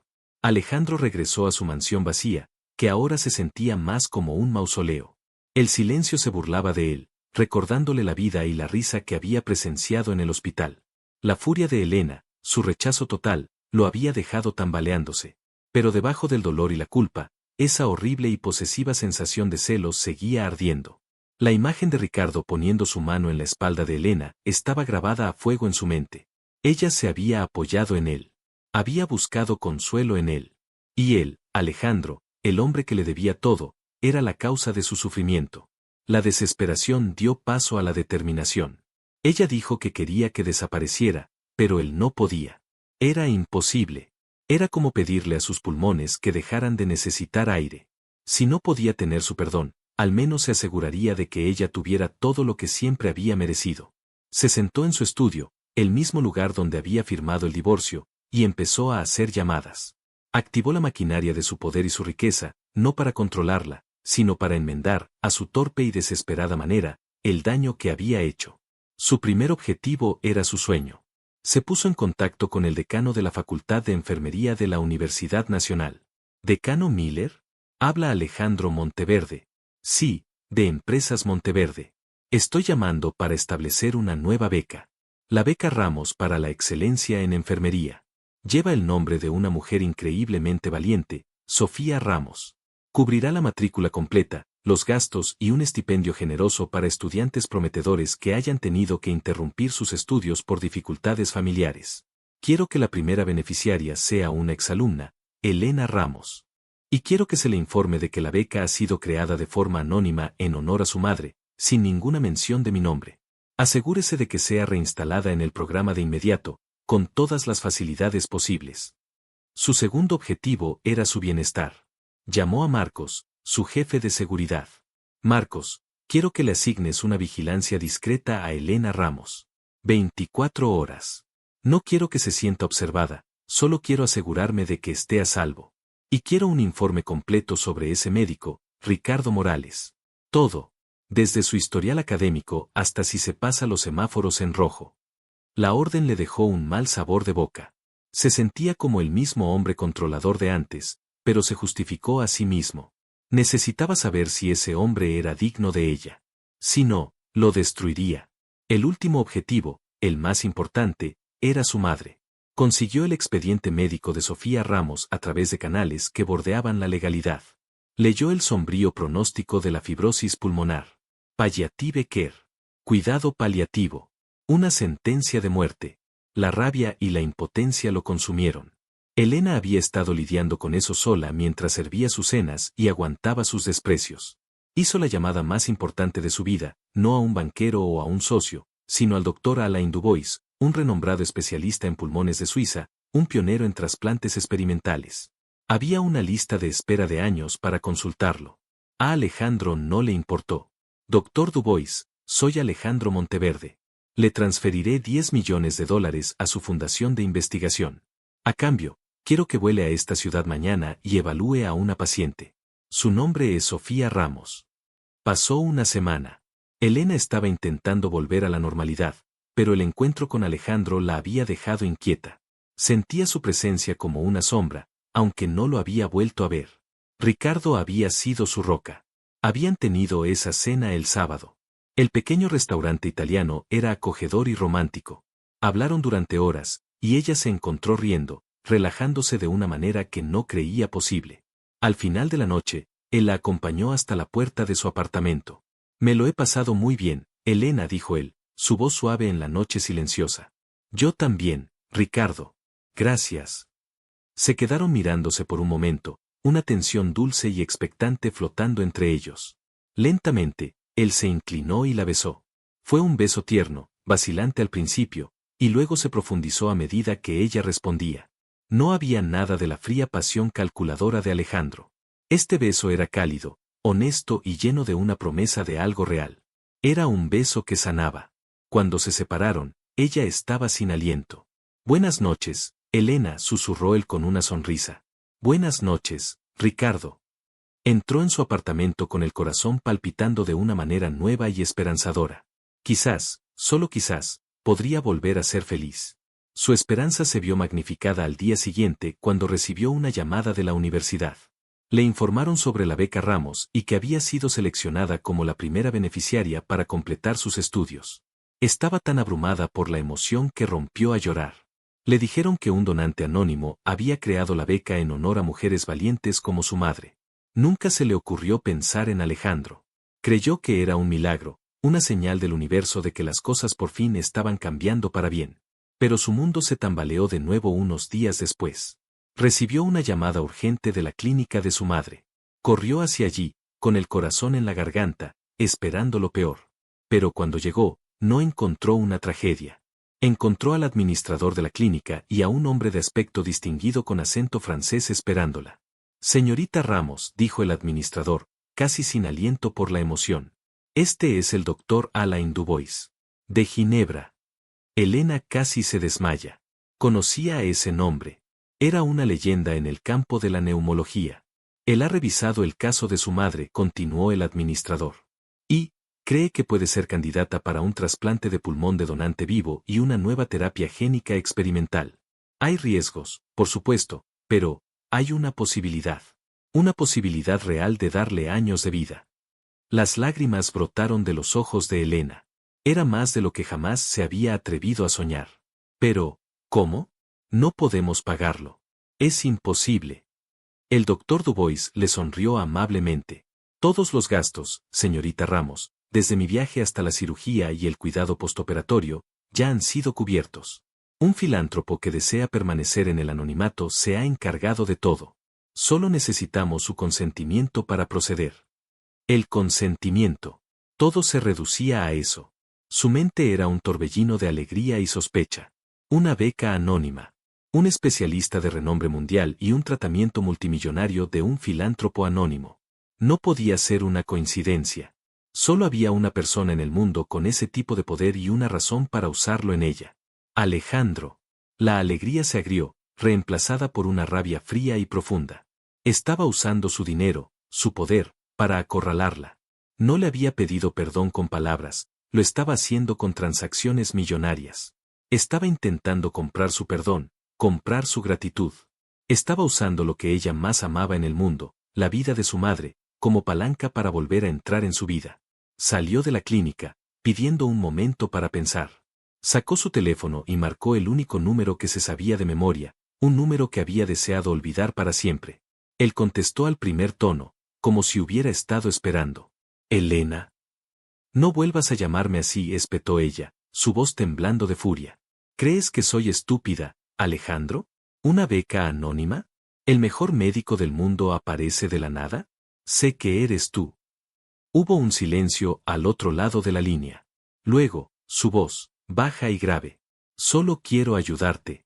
S1: Alejandro regresó a su mansión vacía, que ahora se sentía más como un mausoleo. El silencio se burlaba de él, recordándole la vida y la risa que había presenciado en el hospital. La furia de Elena, su rechazo total, lo había dejado tambaleándose. Pero debajo del dolor y la culpa, esa horrible y posesiva sensación de celos seguía ardiendo. La imagen de Ricardo poniendo su mano en la espalda de Elena estaba grabada a fuego en su mente. Ella se había apoyado en él. Había buscado consuelo en él. Y él, Alejandro, el hombre que le debía todo, era la causa de su sufrimiento. La desesperación dio paso a la determinación. Ella dijo que quería que desapareciera, pero él no podía. Era imposible. Era como pedirle a sus pulmones que dejaran de necesitar aire. Si no podía tener su perdón, al menos se aseguraría de que ella tuviera todo lo que siempre había merecido. Se sentó en su estudio, el mismo lugar donde había firmado el divorcio, y empezó a hacer llamadas. Activó la maquinaria de su poder y su riqueza, no para controlarla, sino para enmendar, a su torpe y desesperada manera, el daño que había hecho. Su primer objetivo era su sueño. Se puso en contacto con el decano de la Facultad de Enfermería de la Universidad Nacional. ¿Decano Miller? Habla Alejandro Monteverde. Sí, de Empresas Monteverde. Estoy llamando para establecer una nueva beca. La beca Ramos para la excelencia en enfermería. Lleva el nombre de una mujer increíblemente valiente, Sofía Ramos. Cubrirá la matrícula completa, los gastos y un estipendio generoso para estudiantes prometedores que hayan tenido que interrumpir sus estudios por dificultades familiares. Quiero que la primera beneficiaria sea una exalumna, Elena Ramos. Y quiero que se le informe de que la beca ha sido creada de forma anónima en honor a su madre, sin ninguna mención de mi nombre. Asegúrese de que sea reinstalada en el programa de inmediato, con todas las facilidades posibles. Su segundo objetivo era su bienestar. Llamó a Marcos, su jefe de seguridad. Marcos, quiero que le asignes una vigilancia discreta a Elena Ramos. 24 horas. No quiero que se sienta observada, solo quiero asegurarme de que esté a salvo. Y quiero un informe completo sobre ese médico, Ricardo Morales. Todo, desde su historial académico hasta si se pasa los semáforos en rojo. La orden le dejó un mal sabor de boca. Se sentía como el mismo hombre controlador de antes, pero se justificó a sí mismo. Necesitaba saber si ese hombre era digno de ella. Si no, lo destruiría. El último objetivo, el más importante, era su madre. Consiguió el expediente médico de Sofía Ramos a través de canales que bordeaban la legalidad. Leyó el sombrío pronóstico de la fibrosis pulmonar. Palliative care. Cuidado paliativo. Una sentencia de muerte. La rabia y la impotencia lo consumieron. Elena había estado lidiando con eso sola mientras servía sus cenas y aguantaba sus desprecios. Hizo la llamada más importante de su vida, no a un banquero o a un socio, sino al doctor Alain Dubois, un renombrado especialista en pulmones de Suiza, un pionero en trasplantes experimentales. Había una lista de espera de años para consultarlo. A Alejandro no le importó. Doctor Dubois, soy Alejandro Monteverde. Le transferiré $10 millones a su fundación de investigación. A cambio, quiero que vuele a esta ciudad mañana y evalúe a una paciente. Su nombre es Sofía Ramos. Pasó una semana. Elena estaba intentando volver a la normalidad, pero el encuentro con Alejandro la había dejado inquieta. Sentía su presencia como una sombra, aunque no lo había vuelto a ver. Ricardo había sido su roca. Habían tenido esa cena el sábado. El pequeño restaurante italiano era acogedor y romántico. Hablaron durante horas, y ella se encontró riendo, relajándose de una manera que no creía posible. Al final de la noche, él la acompañó hasta la puerta de su apartamento. Me lo he pasado muy bien, Elena, dijo él, su voz suave en la noche silenciosa. Yo también, Ricardo. Gracias. Se quedaron mirándose por un momento, una tensión dulce y expectante flotando entre ellos. Lentamente, él se inclinó y la besó. Fue un beso tierno, vacilante al principio, y luego se profundizó a medida que ella respondía. No había nada de la fría pasión calculadora de Alejandro. Este beso era cálido, honesto y lleno de una promesa de algo real. Era un beso que sanaba. Cuando se separaron, ella estaba sin aliento. Buenas noches, Elena, susurró él con una sonrisa. Buenas noches, Ricardo. Entró en su apartamento con el corazón palpitando de una manera nueva y esperanzadora. Quizás, solo quizás, podría volver a ser feliz. Su esperanza se vio magnificada al día siguiente cuando recibió una llamada de la universidad. Le informaron sobre la beca Ramos y que había sido seleccionada como la primera beneficiaria para completar sus estudios. Estaba tan abrumada por la emoción que rompió a llorar. Le dijeron que un donante anónimo había creado la beca en honor a mujeres valientes como su madre. Nunca se le ocurrió pensar en Alejandro. Creyó que era un milagro, una señal del universo de que las cosas por fin estaban cambiando para bien. Pero su mundo se tambaleó de nuevo unos días después. Recibió una llamada urgente de la clínica de su madre. Corrió hacia allí, con el corazón en la garganta, esperando lo peor. Pero cuando llegó, no encontró una tragedia. Encontró al administrador de la clínica y a un hombre de aspecto distinguido con acento francés esperándola. Señorita Ramos, dijo el administrador, casi sin aliento por la emoción. Este es el doctor Alain Dubois. De Ginebra. Elena casi se desmaya. Conocía ese nombre. Era una leyenda en el campo de la neumología. Él ha revisado el caso de su madre, continuó el administrador. Y cree que puede ser candidata para un trasplante de pulmón de donante vivo y una nueva terapia génica experimental. Hay riesgos, por supuesto, pero hay una posibilidad. Una posibilidad real de darle años de vida. Las lágrimas brotaron de los ojos de Elena. Era más de lo que jamás se había atrevido a soñar. Pero, ¿cómo? No podemos pagarlo. Es imposible. El doctor Dubois le sonrió amablemente. Todos los gastos, señorita Ramos, desde mi viaje hasta la cirugía y el cuidado postoperatorio, ya han sido cubiertos. Un filántropo que desea permanecer en el anonimato se ha encargado de todo. Solo necesitamos su consentimiento para proceder. El consentimiento. Todo se reducía a eso. Su mente era un torbellino de alegría y sospecha. Una beca anónima. Un especialista de renombre mundial y un tratamiento multimillonario de un filántropo anónimo. No podía ser una coincidencia. Solo había una persona en el mundo con ese tipo de poder y una razón para usarlo en ella. Alejandro. La alegría se agrió, reemplazada por una rabia fría y profunda. Estaba usando su dinero, su poder, para acorralarla. No le había pedido perdón con palabras, lo estaba haciendo con transacciones millonarias. Estaba intentando comprar su perdón, comprar su gratitud. Estaba usando lo que ella más amaba en el mundo, la vida de su madre, como palanca para volver a entrar en su vida. Salió de la clínica, pidiendo un momento para pensar. Sacó su teléfono y marcó el único número que se sabía de memoria, un número que había deseado olvidar para siempre. Él contestó al primer tono, como si hubiera estado esperando. Elena. No vuelvas a llamarme así, espetó ella, su voz temblando de furia. ¿Crees que soy estúpida, Alejandro? ¿Una beca anónima? ¿El mejor médico del mundo aparece de la nada? Sé que eres tú. Hubo un silencio al otro lado de la línea. Luego, su voz, baja y grave. Solo quiero ayudarte.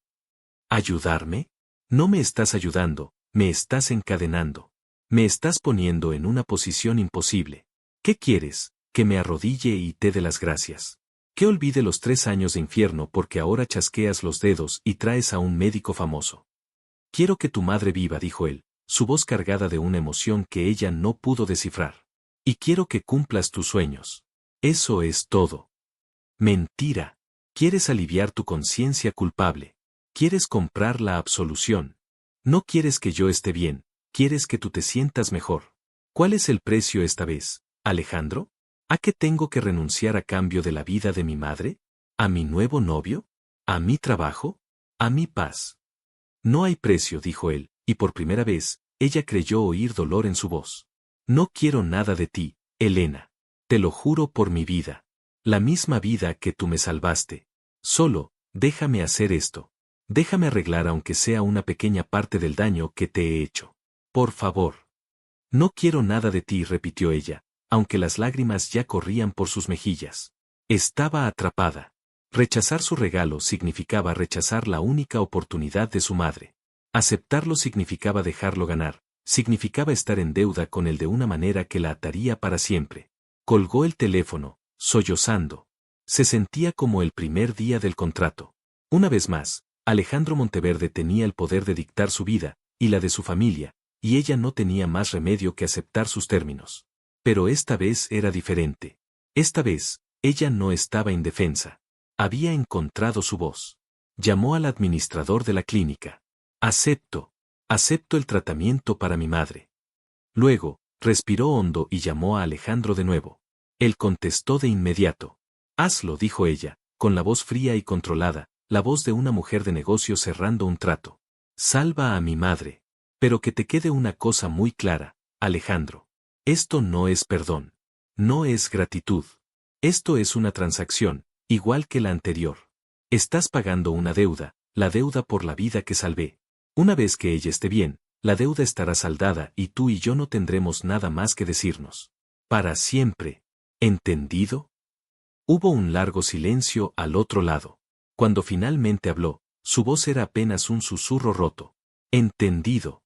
S1: ¿Ayudarme? No me estás ayudando, me estás encadenando. Me estás poniendo en una posición imposible. ¿Qué quieres? Que me arrodille y te dé las gracias. Que olvide los 3 años de infierno porque ahora chasqueas los dedos y traes a un médico famoso. Quiero que tu madre viva, dijo él, su voz cargada de una emoción que ella no pudo descifrar. Y quiero que cumplas tus sueños. Eso es todo. Mentira. Quieres aliviar tu conciencia culpable. Quieres comprar la absolución. No quieres que yo esté bien, quieres que tú te sientas mejor. ¿Cuál es el precio esta vez, Alejandro? ¿A qué tengo que renunciar a cambio de la vida de mi madre? ¿A mi nuevo novio? ¿A mi trabajo? ¿A mi paz? No hay precio, dijo él, y por primera vez, ella creyó oír dolor en su voz. No quiero nada de ti, Elena. Te lo juro por mi vida. La misma vida que tú me salvaste. Solo, déjame hacer esto. Déjame arreglar aunque sea una pequeña parte del daño que te he hecho. Por favor. No quiero nada de ti, repitió ella, aunque las lágrimas ya corrían por sus mejillas. Estaba atrapada. Rechazar su regalo significaba rechazar la única oportunidad de su madre. Aceptarlo significaba dejarlo ganar, significaba estar en deuda con él de una manera que la ataría para siempre. Colgó el teléfono, sollozando. Se sentía como el primer día del contrato. Una vez más, Alejandro Monteverde tenía el poder de dictar su vida, y la de su familia, y ella no tenía más remedio que aceptar sus términos. Pero esta vez era diferente. Esta vez, ella no estaba indefensa. Había encontrado su voz. Llamó al administrador de la clínica. Acepto el tratamiento para mi madre. Luego, respiró hondo y llamó a Alejandro de nuevo. Él contestó de inmediato. Hazlo, dijo ella, con la voz fría y controlada, la voz de una mujer de negocios cerrando un trato. Salva a mi madre. Pero que te quede una cosa muy clara, Alejandro. Esto no es perdón. No es gratitud. Esto es una transacción, igual que la anterior. Estás pagando una deuda, la deuda por la vida que salvé. Una vez que ella esté bien, la deuda estará saldada y tú y yo no tendremos nada más que decirnos. Para siempre. ¿Entendido? Hubo un largo silencio al otro lado. Cuando finalmente habló, su voz era apenas un susurro roto. Entendido.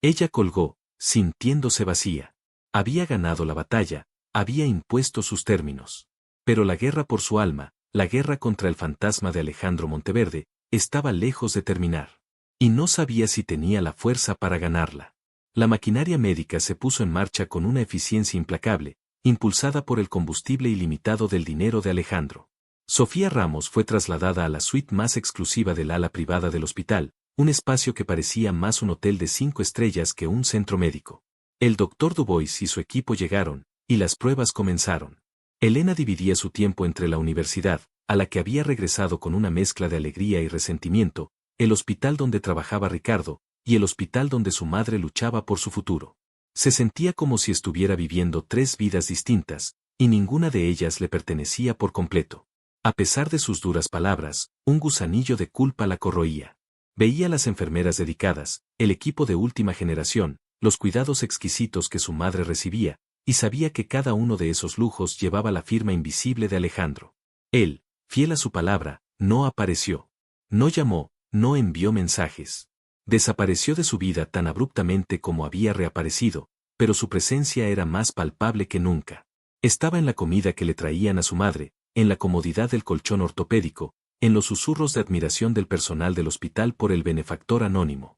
S1: Ella colgó, sintiéndose vacía. Había ganado la batalla, había impuesto sus términos. Pero la guerra por su alma, la guerra contra el fantasma de Alejandro Monteverde, estaba lejos de terminar. Y no sabía si tenía la fuerza para ganarla. La maquinaria médica se puso en marcha con una eficiencia implacable, impulsada por el combustible ilimitado del dinero de Alejandro. Sofía Ramos fue trasladada a la suite más exclusiva del ala privada del hospital, un espacio que parecía más un hotel de 5 estrellas que un centro médico. El doctor Dubois y su equipo llegaron, y las pruebas comenzaron. Elena dividía su tiempo entre la universidad, a la que había regresado con una mezcla de alegría y resentimiento, el hospital donde trabajaba Ricardo, y el hospital donde su madre luchaba por su futuro. Se sentía como si estuviera viviendo 3 vidas distintas, y ninguna de ellas le pertenecía por completo. A pesar de sus duras palabras, un gusanillo de culpa la corroía. Veía a las enfermeras dedicadas, el equipo de última generación, los cuidados exquisitos que su madre recibía, y sabía que cada uno de esos lujos llevaba la firma invisible de Alejandro. Él, fiel a su palabra, no apareció. No llamó, no envió mensajes. Desapareció de su vida tan abruptamente como había reaparecido, pero su presencia era más palpable que nunca. Estaba en la comida que le traían a su madre, en la comodidad del colchón ortopédico, en los susurros de admiración del personal del hospital por el benefactor anónimo.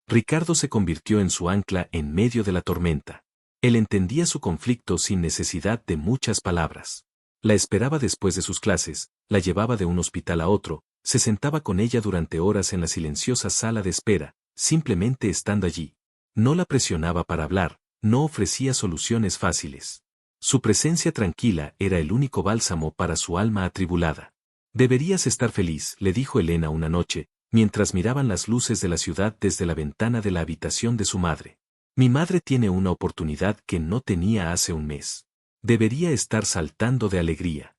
S1: Ricardo se convirtió en su ancla en medio de la tormenta. Él entendía su conflicto sin necesidad de muchas palabras. La esperaba después de sus clases, la llevaba de un hospital a otro, se sentaba con ella durante horas en la silenciosa sala de espera, simplemente estando allí. No la presionaba para hablar, no ofrecía soluciones fáciles. Su presencia tranquila era el único bálsamo para su alma atribulada. Deberías estar feliz, le dijo Elena una noche, mientras miraban las luces de la ciudad desde la ventana de la habitación de su madre. Mi madre tiene una oportunidad que no tenía hace un mes. Debería estar saltando de alegría.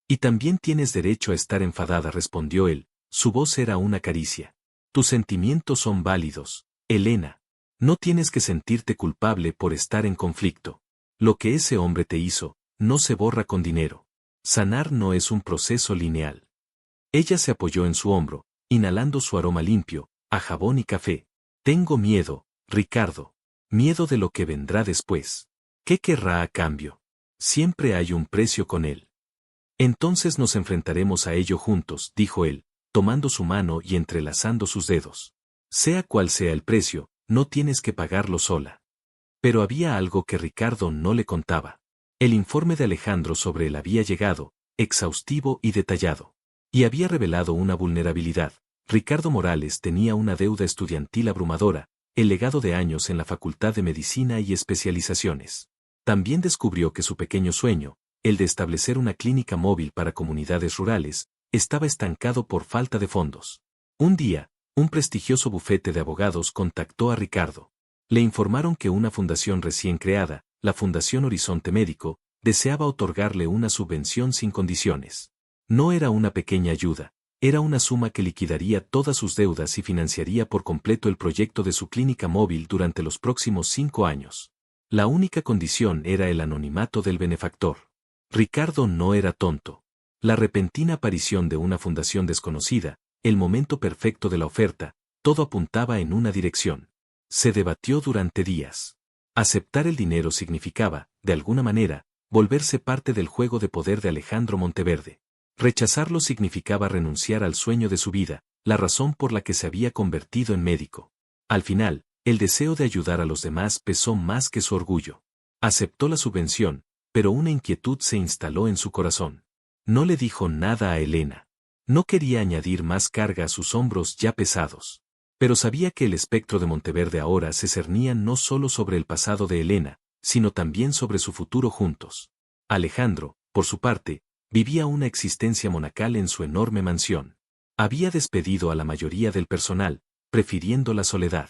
S1: Y también tienes derecho a estar enfadada, respondió él, su voz era una caricia. Tus sentimientos son válidos, Elena. No tienes que sentirte culpable por estar en conflicto. Lo que ese hombre te hizo, no se borra con dinero. Sanar no es un proceso lineal. Ella se apoyó en su hombro, inhalando su aroma limpio, a jabón y café. Tengo miedo, Ricardo. Miedo de lo que vendrá después. ¿Qué querrá a cambio? Siempre hay un precio con él. Entonces nos enfrentaremos a ello juntos, dijo él, tomando su mano y entrelazando sus dedos. Sea cual sea el precio, no tienes que pagarlo sola. Pero había algo que Ricardo no le contaba. El informe de Alejandro sobre él había llegado, exhaustivo y detallado. Y había revelado una vulnerabilidad. Ricardo Morales tenía una deuda estudiantil abrumadora, el legado de años en la Facultad de Medicina y especializaciones. También descubrió que su pequeño sueño, el de establecer una clínica móvil para comunidades rurales, estaba estancado por falta de fondos. Un día, un prestigioso bufete de abogados contactó a Ricardo. Le informaron que una fundación recién creada, la Fundación Horizonte Médico, deseaba otorgarle una subvención sin condiciones. No era una pequeña ayuda, era una suma que liquidaría todas sus deudas y financiaría por completo el proyecto de su clínica móvil durante los próximos 5 años. La única condición era el anonimato del benefactor. Ricardo no era tonto. La repentina aparición de una fundación desconocida, el momento perfecto de la oferta, todo apuntaba en una dirección. Se debatió durante días. Aceptar el dinero significaba, de alguna manera, volverse parte del juego de poder de Alejandro Monteverde. Rechazarlo significaba renunciar al sueño de su vida, la razón por la que se había convertido en médico. Al final, el deseo de ayudar a los demás pesó más que su orgullo. Aceptó la subvención, pero una inquietud se instaló en su corazón. No le dijo nada a Elena. No quería añadir más carga a sus hombros ya pesados. Pero sabía que el espectro de Monteverde ahora se cernía no solo sobre el pasado de Elena, sino también sobre su futuro juntos. Alejandro, por su parte, vivía una existencia monacal en su enorme mansión. Había despedido a la mayoría del personal, prefiriendo la soledad.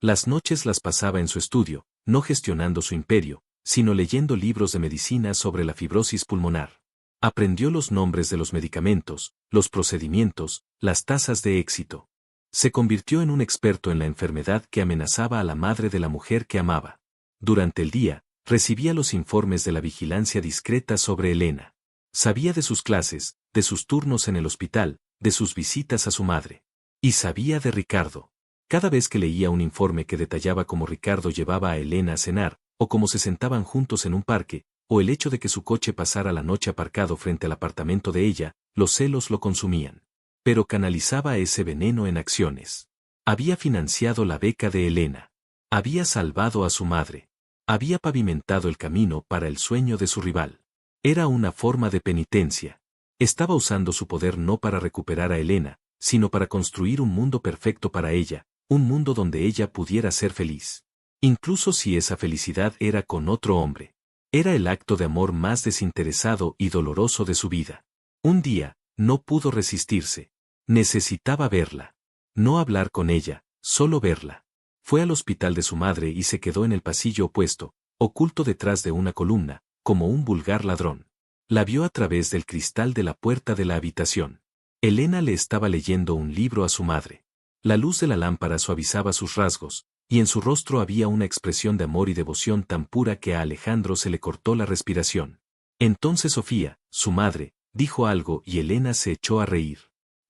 S1: Las noches las pasaba en su estudio, no gestionando su imperio, sino leyendo libros de medicina sobre la fibrosis pulmonar. Aprendió los nombres de los medicamentos, los procedimientos, las tasas de éxito. Se convirtió en un experto en la enfermedad que amenazaba a la madre de la mujer que amaba. Durante el día, recibía los informes de la vigilancia discreta sobre Elena. Sabía de sus clases, de sus turnos en el hospital, de sus visitas a su madre. Y sabía de Ricardo. Cada vez que leía un informe que detallaba cómo Ricardo llevaba a Elena a cenar, o cómo se sentaban juntos en un parque, o el hecho de que su coche pasara la noche aparcado frente al apartamento de ella, los celos lo consumían. Pero canalizaba ese veneno en acciones. Había financiado la beca de Elena. Había salvado a su madre. Había pavimentado el camino para el sueño de su rival. Era una forma de penitencia. Estaba usando su poder no para recuperar a Elena, sino para construir un mundo perfecto para ella, un mundo donde ella pudiera ser feliz. Incluso si esa felicidad era con otro hombre. Era el acto de amor más desinteresado y doloroso de su vida. Un día, no pudo resistirse. Necesitaba verla. No hablar con ella, solo verla. Fue al hospital de su madre y se quedó en el pasillo opuesto, oculto detrás de una columna, como un vulgar ladrón. La vio a través del cristal de la puerta de la habitación. Elena le estaba leyendo un libro a su madre. La luz de la lámpara suavizaba sus rasgos, y en su rostro había una expresión de amor y devoción tan pura que a Alejandro se le cortó la respiración. Entonces Sofía, su madre, dijo algo y Elena se echó a reír.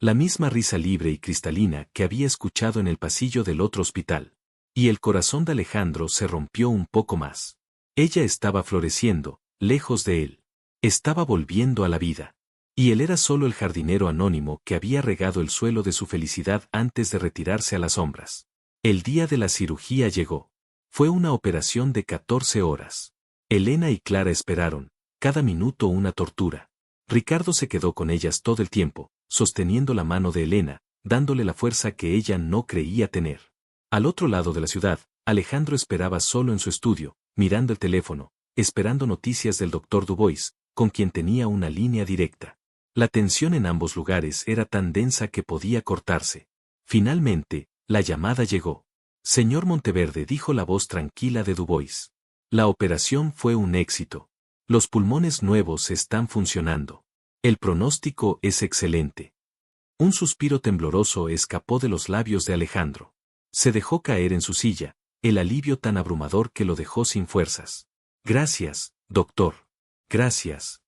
S1: La misma risa libre y cristalina que había escuchado en el pasillo del otro hospital. Y el corazón de Alejandro se rompió un poco más. Ella estaba floreciendo, lejos de él. Estaba volviendo a la vida. Y él era solo el jardinero anónimo que había regado el suelo de su felicidad antes de retirarse a las sombras. El día de la cirugía llegó. Fue una operación de 14 horas. Elena y Clara esperaron, cada minuto una tortura. Ricardo se quedó con ellas todo el tiempo, sosteniendo la mano de Elena, dándole la fuerza que ella no creía tener. Al otro lado de la ciudad, Alejandro esperaba solo en su estudio, mirando el teléfono, esperando noticias del doctor Dubois, con quien tenía una línea directa. La tensión en ambos lugares era tan densa que podía cortarse. Finalmente, la llamada llegó. Señor Monteverde, dijo la voz tranquila de Dubois. La operación fue un éxito. Los pulmones nuevos están funcionando. El pronóstico es excelente. Un suspiro tembloroso escapó de los labios de Alejandro. Se dejó caer en su silla, el alivio tan abrumador que lo dejó sin fuerzas. Gracias, doctor. Gracias.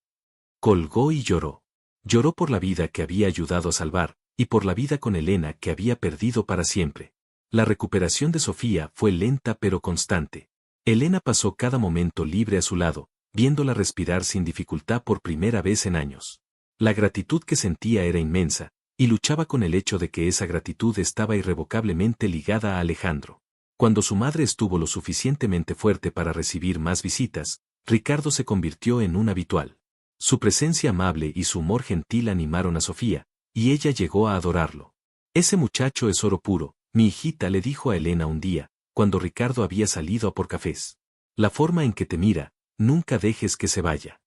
S1: Colgó y lloró. Lloró por la vida que había ayudado a salvar, y por la vida con Elena que había perdido para siempre. La recuperación de Sofía fue lenta pero constante. Elena pasó cada momento libre a su lado, viéndola respirar sin dificultad por primera vez en años. La gratitud que sentía era inmensa, y luchaba con el hecho de que esa gratitud estaba irrevocablemente ligada a Alejandro. Cuando su madre estuvo lo suficientemente fuerte para recibir más visitas, Ricardo se convirtió en un habitual. Su presencia amable y su humor gentil animaron a Sofía, y ella llegó a adorarlo. Ese muchacho es oro puro, mi hijita, le dijo a Elena un día, cuando Ricardo había salido a por cafés. La forma en que te mira, nunca dejes que se vaya.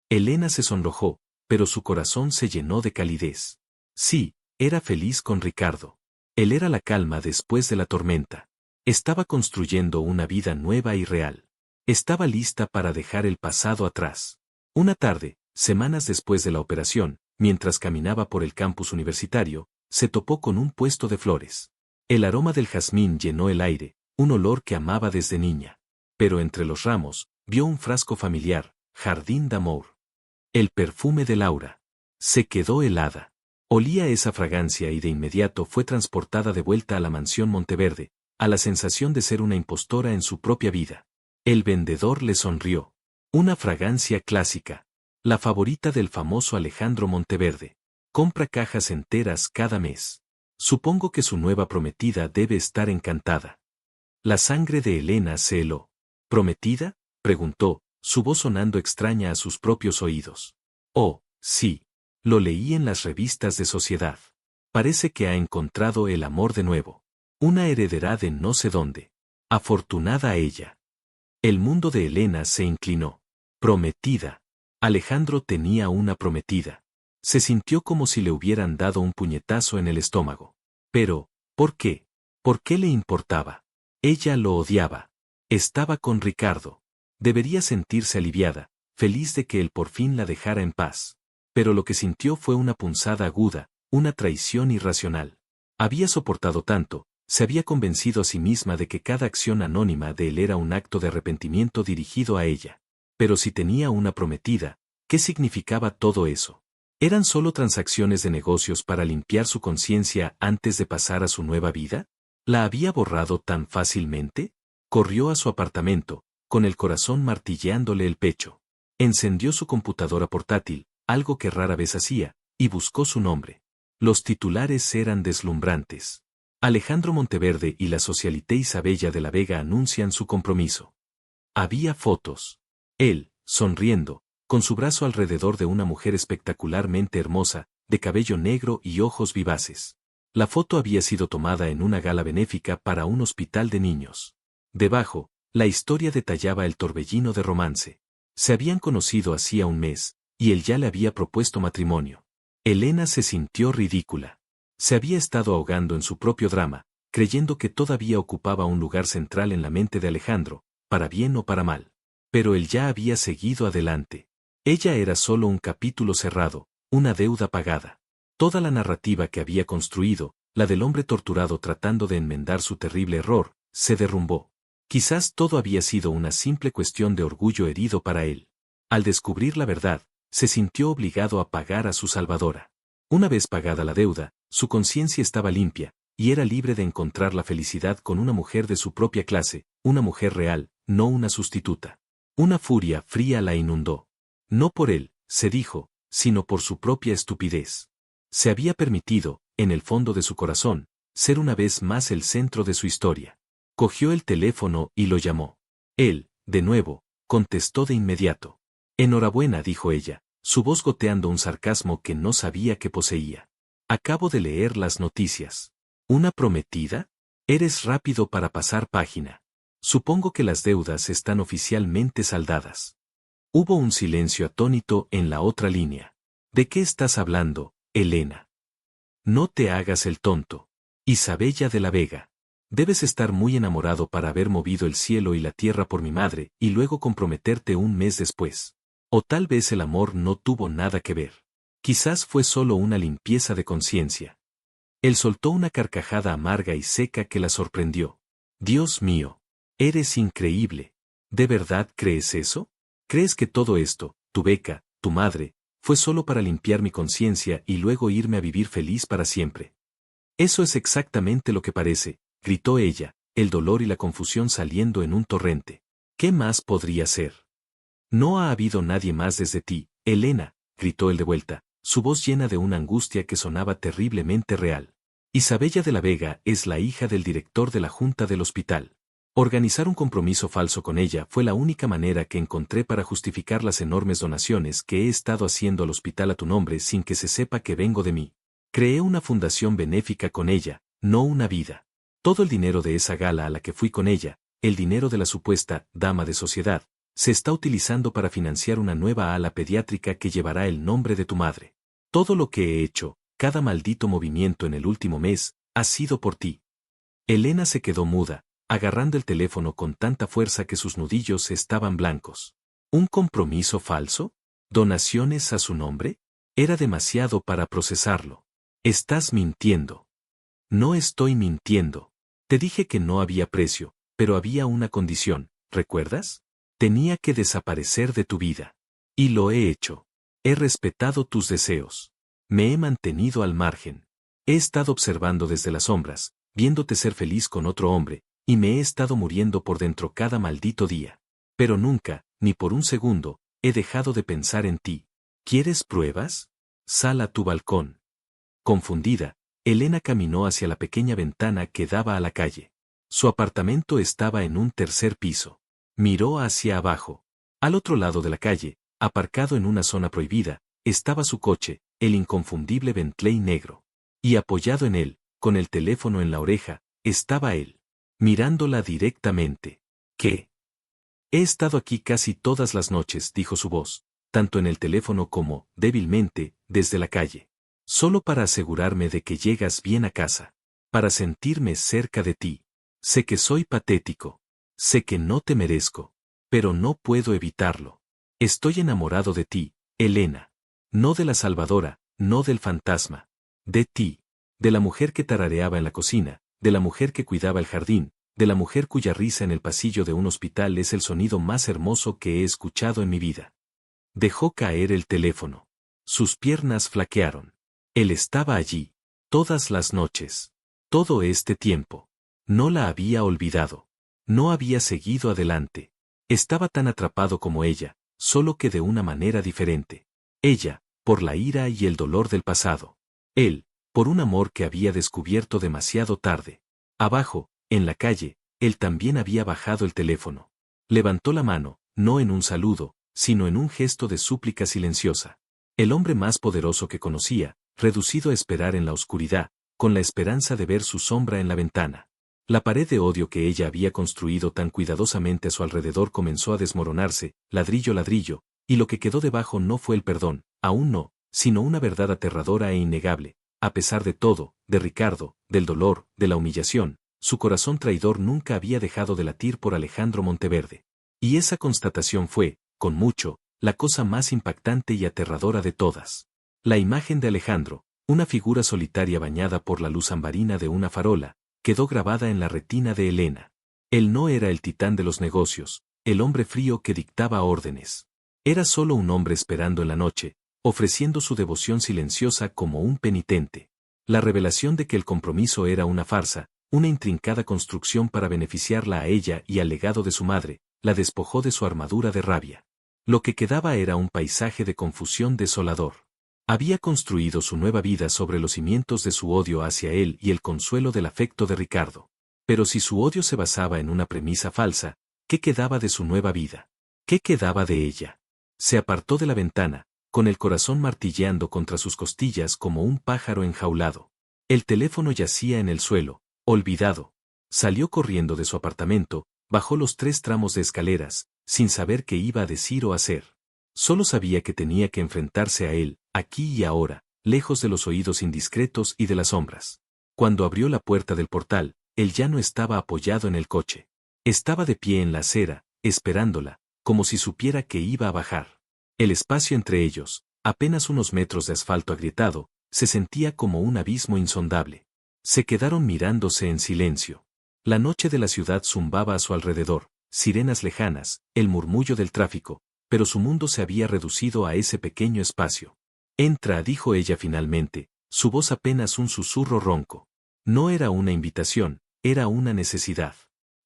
S1: Elena se sonrojó, pero su corazón se llenó de calidez. Sí, era feliz con Ricardo. Él era la calma después de la tormenta. Estaba construyendo una vida nueva y real. Estaba lista para dejar el pasado atrás. Una tarde, semanas después de la operación, mientras caminaba por el campus universitario, se topó con un puesto de flores. El aroma del jazmín llenó el aire, un olor que amaba desde niña. Pero entre los ramos, vio un frasco familiar, Jardín d'Amour. El perfume de Laura. Se quedó helada. Olía esa fragancia y de inmediato fue transportada de vuelta a la mansión Monteverde, a la sensación de ser una impostora en su propia vida. El vendedor le sonrió. Una fragancia clásica. La favorita del famoso Alejandro Monteverde. Compra cajas enteras cada mes. Supongo que su nueva prometida debe estar encantada. La sangre de Elena se heló. ¿Prometida?, preguntó, su voz sonando extraña a sus propios oídos. Oh, sí. Lo leí en las revistas de sociedad. Parece que ha encontrado el amor de nuevo. Una heredera de no sé dónde. Afortunada ella. El mundo de Elena se inclinó. Prometida. Alejandro tenía una prometida. Se sintió como si le hubieran dado un puñetazo en el estómago. Pero, ¿por qué? ¿Por qué le importaba? Ella lo odiaba. Estaba con Ricardo. Debería sentirse aliviada, feliz de que él por fin la dejara en paz. pero lo que sintió fue una punzada aguda, una traición irracional. Había soportado tanto, se había convencido a sí misma de que cada acción anónima de él era un acto de arrepentimiento dirigido a ella. Pero si tenía una prometida, ¿qué significaba todo eso? ¿Eran solo transacciones de negocios para limpiar su conciencia antes de pasar a su nueva vida? ¿La había borrado tan fácilmente? Corrió a su apartamento, con el corazón martilleándole el pecho. Encendió su computadora portátil, algo que rara vez hacía, y buscó su nombre. Los titulares eran deslumbrantes. Alejandro Monteverde y la socialité Isabella de la Vega anuncian su compromiso. Había fotos. Él, sonriendo, con su brazo alrededor de una mujer espectacularmente hermosa, de cabello negro y ojos vivaces. La foto había sido tomada en una gala benéfica para un hospital de niños. Debajo, la historia detallaba el torbellino de romance. Se habían conocido hacía un mes, y él ya le había propuesto matrimonio. Elena se sintió ridícula. Se había estado ahogando en su propio drama, creyendo que todavía ocupaba un lugar central en la mente de Alejandro, para bien o para mal. Pero él ya había seguido adelante. Ella era solo un capítulo cerrado, una deuda pagada. Toda la narrativa que había construido, la del hombre torturado tratando de enmendar su terrible error, se derrumbó. Quizás todo había sido una simple cuestión de orgullo herido para él. Al descubrir la verdad, se sintió obligado a pagar a su salvadora. Una vez pagada la deuda, su conciencia estaba limpia, y era libre de encontrar la felicidad con una mujer de su propia clase, una mujer real, no una sustituta. Una furia fría la inundó. No por él, se dijo, sino por su propia estupidez. Se había permitido, en el fondo de su corazón, ser una vez más el centro de su historia. Cogió el teléfono y lo llamó. Él, de nuevo, contestó de inmediato. Enhorabuena, dijo ella, su voz goteando un sarcasmo que no sabía que poseía. Acabo de leer las noticias. ¿Una prometida? Eres rápido para pasar página. Supongo que las deudas están oficialmente saldadas. Hubo un silencio atónito en la otra línea. ¿De qué estás hablando, Elena? No te hagas el tonto. Isabella de la Vega. Debes estar muy enamorado para haber movido el cielo y la tierra por mi madre y luego comprometerte un mes después. O tal vez el amor no tuvo nada que ver. Quizás fue solo una limpieza de conciencia. Él soltó una carcajada amarga y seca que la sorprendió. Dios mío, eres increíble. ¿De verdad crees eso? ¿Crees que todo esto, tu beca, tu madre, fue solo para limpiar mi conciencia y luego irme a vivir feliz para siempre? Eso es exactamente lo que parece, gritó ella, el dolor y la confusión saliendo en un torrente. ¿Qué más podría ser? No ha habido nadie más desde ti, Elena, gritó él de vuelta, su voz llena de una angustia que sonaba terriblemente real. Isabella de la Vega es la hija del director de la junta del hospital. Organizar un compromiso falso con ella fue la única manera que encontré para justificar las enormes donaciones que he estado haciendo al hospital a tu nombre sin que se sepa que vengo de mí. Creé una fundación benéfica con ella, no una vida. Todo el dinero de esa gala a la que fui con ella, el dinero de la supuesta dama de sociedad, se está utilizando para financiar una nueva ala pediátrica que llevará el nombre de tu madre. Todo lo que he hecho, cada maldito movimiento en el último mes, ha sido por ti. Elena se quedó muda, agarrando el teléfono con tanta fuerza que sus nudillos estaban blancos. ¿Un compromiso falso? ¿Donaciones a su nombre? Era demasiado para procesarlo. Estás mintiendo. No estoy mintiendo. Te dije que no había precio, pero había una condición, ¿recuerdas? Tenía que desaparecer de tu vida. Y lo he hecho. He respetado tus deseos. Me he mantenido al margen. He estado observando desde las sombras, viéndote ser feliz con otro hombre, y me he estado muriendo por dentro cada maldito día. Pero nunca, ni por un segundo, he dejado de pensar en ti. ¿Quieres pruebas? Sal a tu balcón. Confundida, Elena caminó hacia la pequeña ventana que daba a la calle. Su apartamento estaba en un tercer piso. Miró hacia abajo. Al otro lado de la calle, aparcado en una zona prohibida, estaba su coche, el inconfundible Bentley negro. Y apoyado en él, con el teléfono en la oreja, estaba él. Mirándola directamente. ¿Qué? He estado aquí casi todas las noches, dijo su voz, tanto en el teléfono como, débilmente, desde la calle. Solo para asegurarme de que llegas bien a casa. Para sentirme cerca de ti. Sé que soy patético. Sé que no te merezco. Pero no puedo evitarlo. Estoy enamorado de ti, Elena. No de la salvadora, no del fantasma. De ti. De la mujer que tarareaba en la cocina, de la mujer que cuidaba el jardín, de la mujer cuya risa en el pasillo de un hospital es el sonido más hermoso que he escuchado en mi vida. Dejó caer el teléfono. Sus piernas flaquearon. Él estaba allí. Todas las noches. Todo este tiempo. No la había olvidado. No había seguido adelante. Estaba tan atrapado como ella, solo que de una manera diferente. Ella, por la ira y el dolor del pasado. Él, por un amor que había descubierto demasiado tarde. Abajo, en la calle, él también había bajado el teléfono. Levantó la mano, no en un saludo, sino en un gesto de súplica silenciosa. El hombre más poderoso que conocía, reducido a esperar en la oscuridad, con la esperanza de ver su sombra en la ventana. La pared de odio que ella había construido tan cuidadosamente a su alrededor comenzó a desmoronarse, ladrillo a ladrillo, y lo que quedó debajo no fue el perdón, aún no, sino una verdad aterradora e innegable. A pesar de todo, de Ricardo, del dolor, de la humillación, su corazón traidor nunca había dejado de latir por Alejandro Monteverde. Y esa constatación fue, con mucho, la cosa más impactante y aterradora de todas. La imagen de Alejandro, una figura solitaria bañada por la luz ambarina de una farola, quedó grabada en la retina de Elena. Él no era el titán de los negocios, el hombre frío que dictaba órdenes. Era solo un hombre esperando en la noche, ofreciendo su devoción silenciosa como un penitente. La revelación de que el compromiso era una farsa, una intrincada construcción para beneficiarla a ella y al legado de su madre, la despojó de su armadura de rabia. Lo que quedaba era un paisaje de confusión desolador. Había construido su nueva vida sobre los cimientos de su odio hacia él y el consuelo del afecto de Ricardo. Pero si su odio se basaba en una premisa falsa, ¿qué quedaba de su nueva vida? ¿Qué quedaba de ella? Se apartó de la ventana, con el corazón martilleando contra sus costillas como un pájaro enjaulado. El teléfono yacía en el suelo, olvidado. Salió corriendo de su apartamento, bajó los 3 tramos de escaleras, sin saber qué iba a decir o hacer. Solo sabía que tenía que enfrentarse a él, aquí y ahora, lejos de los oídos indiscretos y de las sombras. Cuando abrió la puerta del portal, él ya no estaba apoyado en el coche. Estaba de pie en la acera, esperándola, como si supiera que iba a bajar. El espacio entre ellos, apenas unos metros de asfalto agrietado, se sentía como un abismo insondable. Se quedaron mirándose en silencio. La noche de la ciudad zumbaba a su alrededor, sirenas lejanas, el murmullo del tráfico, pero su mundo se había reducido a ese pequeño espacio. Entra, dijo ella finalmente, su voz apenas un susurro ronco. No era una invitación, era una necesidad.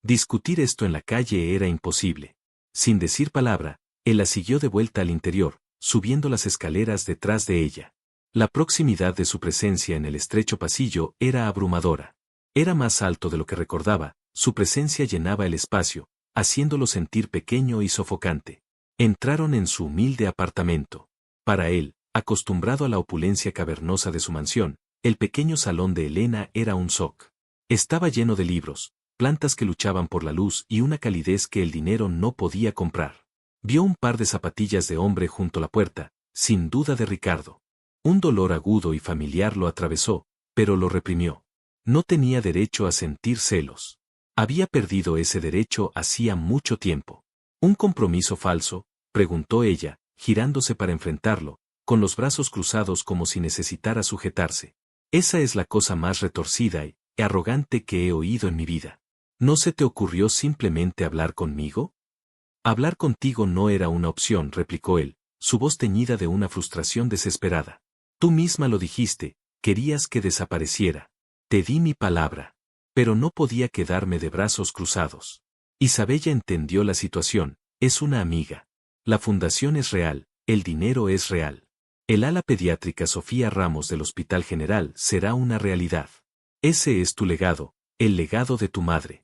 S1: Discutir esto en la calle era imposible. Sin decir palabra, él la siguió de vuelta al interior, subiendo las escaleras detrás de ella. La proximidad de su presencia en el estrecho pasillo era abrumadora. Era más alto de lo que recordaba, su presencia llenaba el espacio, haciéndolo sentir pequeño y sofocante. Entraron en su humilde apartamento. Para él, acostumbrado a la opulencia cavernosa de su mansión, el pequeño salón de Elena era un zoc. Estaba lleno de libros, plantas que luchaban por la luz y una calidez que el dinero no podía comprar. Vio un par de zapatillas de hombre junto a la puerta, sin duda de Ricardo. Un dolor agudo y familiar lo atravesó, pero lo reprimió. No tenía derecho a sentir celos. Había perdido ese derecho hacía mucho tiempo. ¿Un compromiso falso?, preguntó ella, girándose para enfrentarlo, con los brazos cruzados como si necesitara sujetarse. Esa es la cosa más retorcida y arrogante que he oído en mi vida. ¿No se te ocurrió simplemente hablar conmigo? Hablar contigo no era una opción, replicó él, su voz teñida de una frustración desesperada. Tú misma lo dijiste, querías que desapareciera. Te di mi palabra. Pero no podía quedarme de brazos cruzados. Isabella entendió la situación, es una amiga. La fundación es real, el dinero es real. El ala pediátrica Sofía Ramos del Hospital General será una realidad. Ese es tu legado, el legado de tu madre.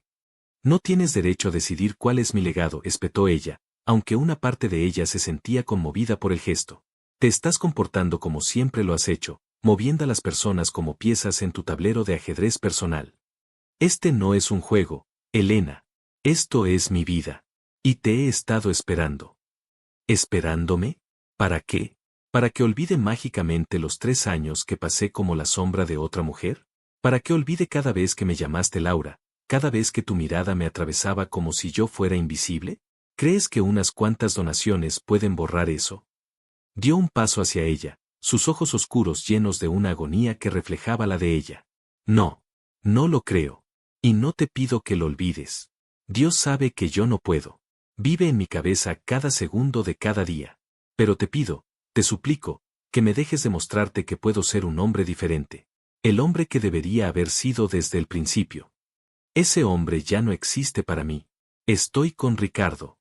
S1: No tienes derecho a decidir cuál es mi legado, espetó ella, aunque una parte de ella se sentía conmovida por el gesto. Te estás comportando como siempre lo has hecho, moviendo a las personas como piezas en tu tablero de ajedrez personal. Este no es un juego, Elena. Esto es mi vida. Y te he estado esperando. ¿Esperándome? ¿Para qué? ¿Para que olvide mágicamente los 3 años que pasé como la sombra de otra mujer? ¿Para que olvide cada vez que me llamaste Laura, cada vez que tu mirada me atravesaba como si yo fuera invisible? ¿Crees que unas cuantas donaciones pueden borrar eso? Dio un paso hacia ella, sus ojos oscuros llenos de una agonía que reflejaba la de ella. No. No lo creo. Y no te pido que lo olvides. Dios sabe que yo no puedo. Vive en mi cabeza cada segundo de cada día. Pero te pido, te suplico, que me dejes demostrarte que puedo ser un hombre diferente. El hombre que debería haber sido desde el principio. Ese hombre ya no existe para mí. Estoy con Ricardo.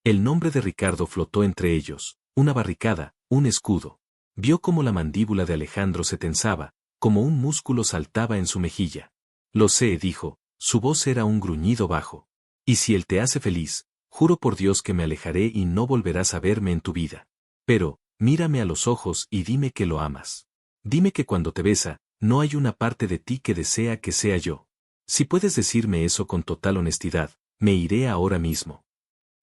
S1: El nombre de Ricardo flotó entre ellos, una barricada, un escudo. Vio cómo la mandíbula de Alejandro se tensaba, como un músculo saltaba en su mejilla. Lo sé, dijo, su voz era un gruñido bajo. Y si él te hace feliz, juro por Dios que me alejaré y no volverás a verme en tu vida. Pero, mírame a los ojos y dime que lo amas. Dime que cuando te besa, no hay una parte de ti que desea que sea yo. Si puedes decirme eso con total honestidad, me iré ahora mismo.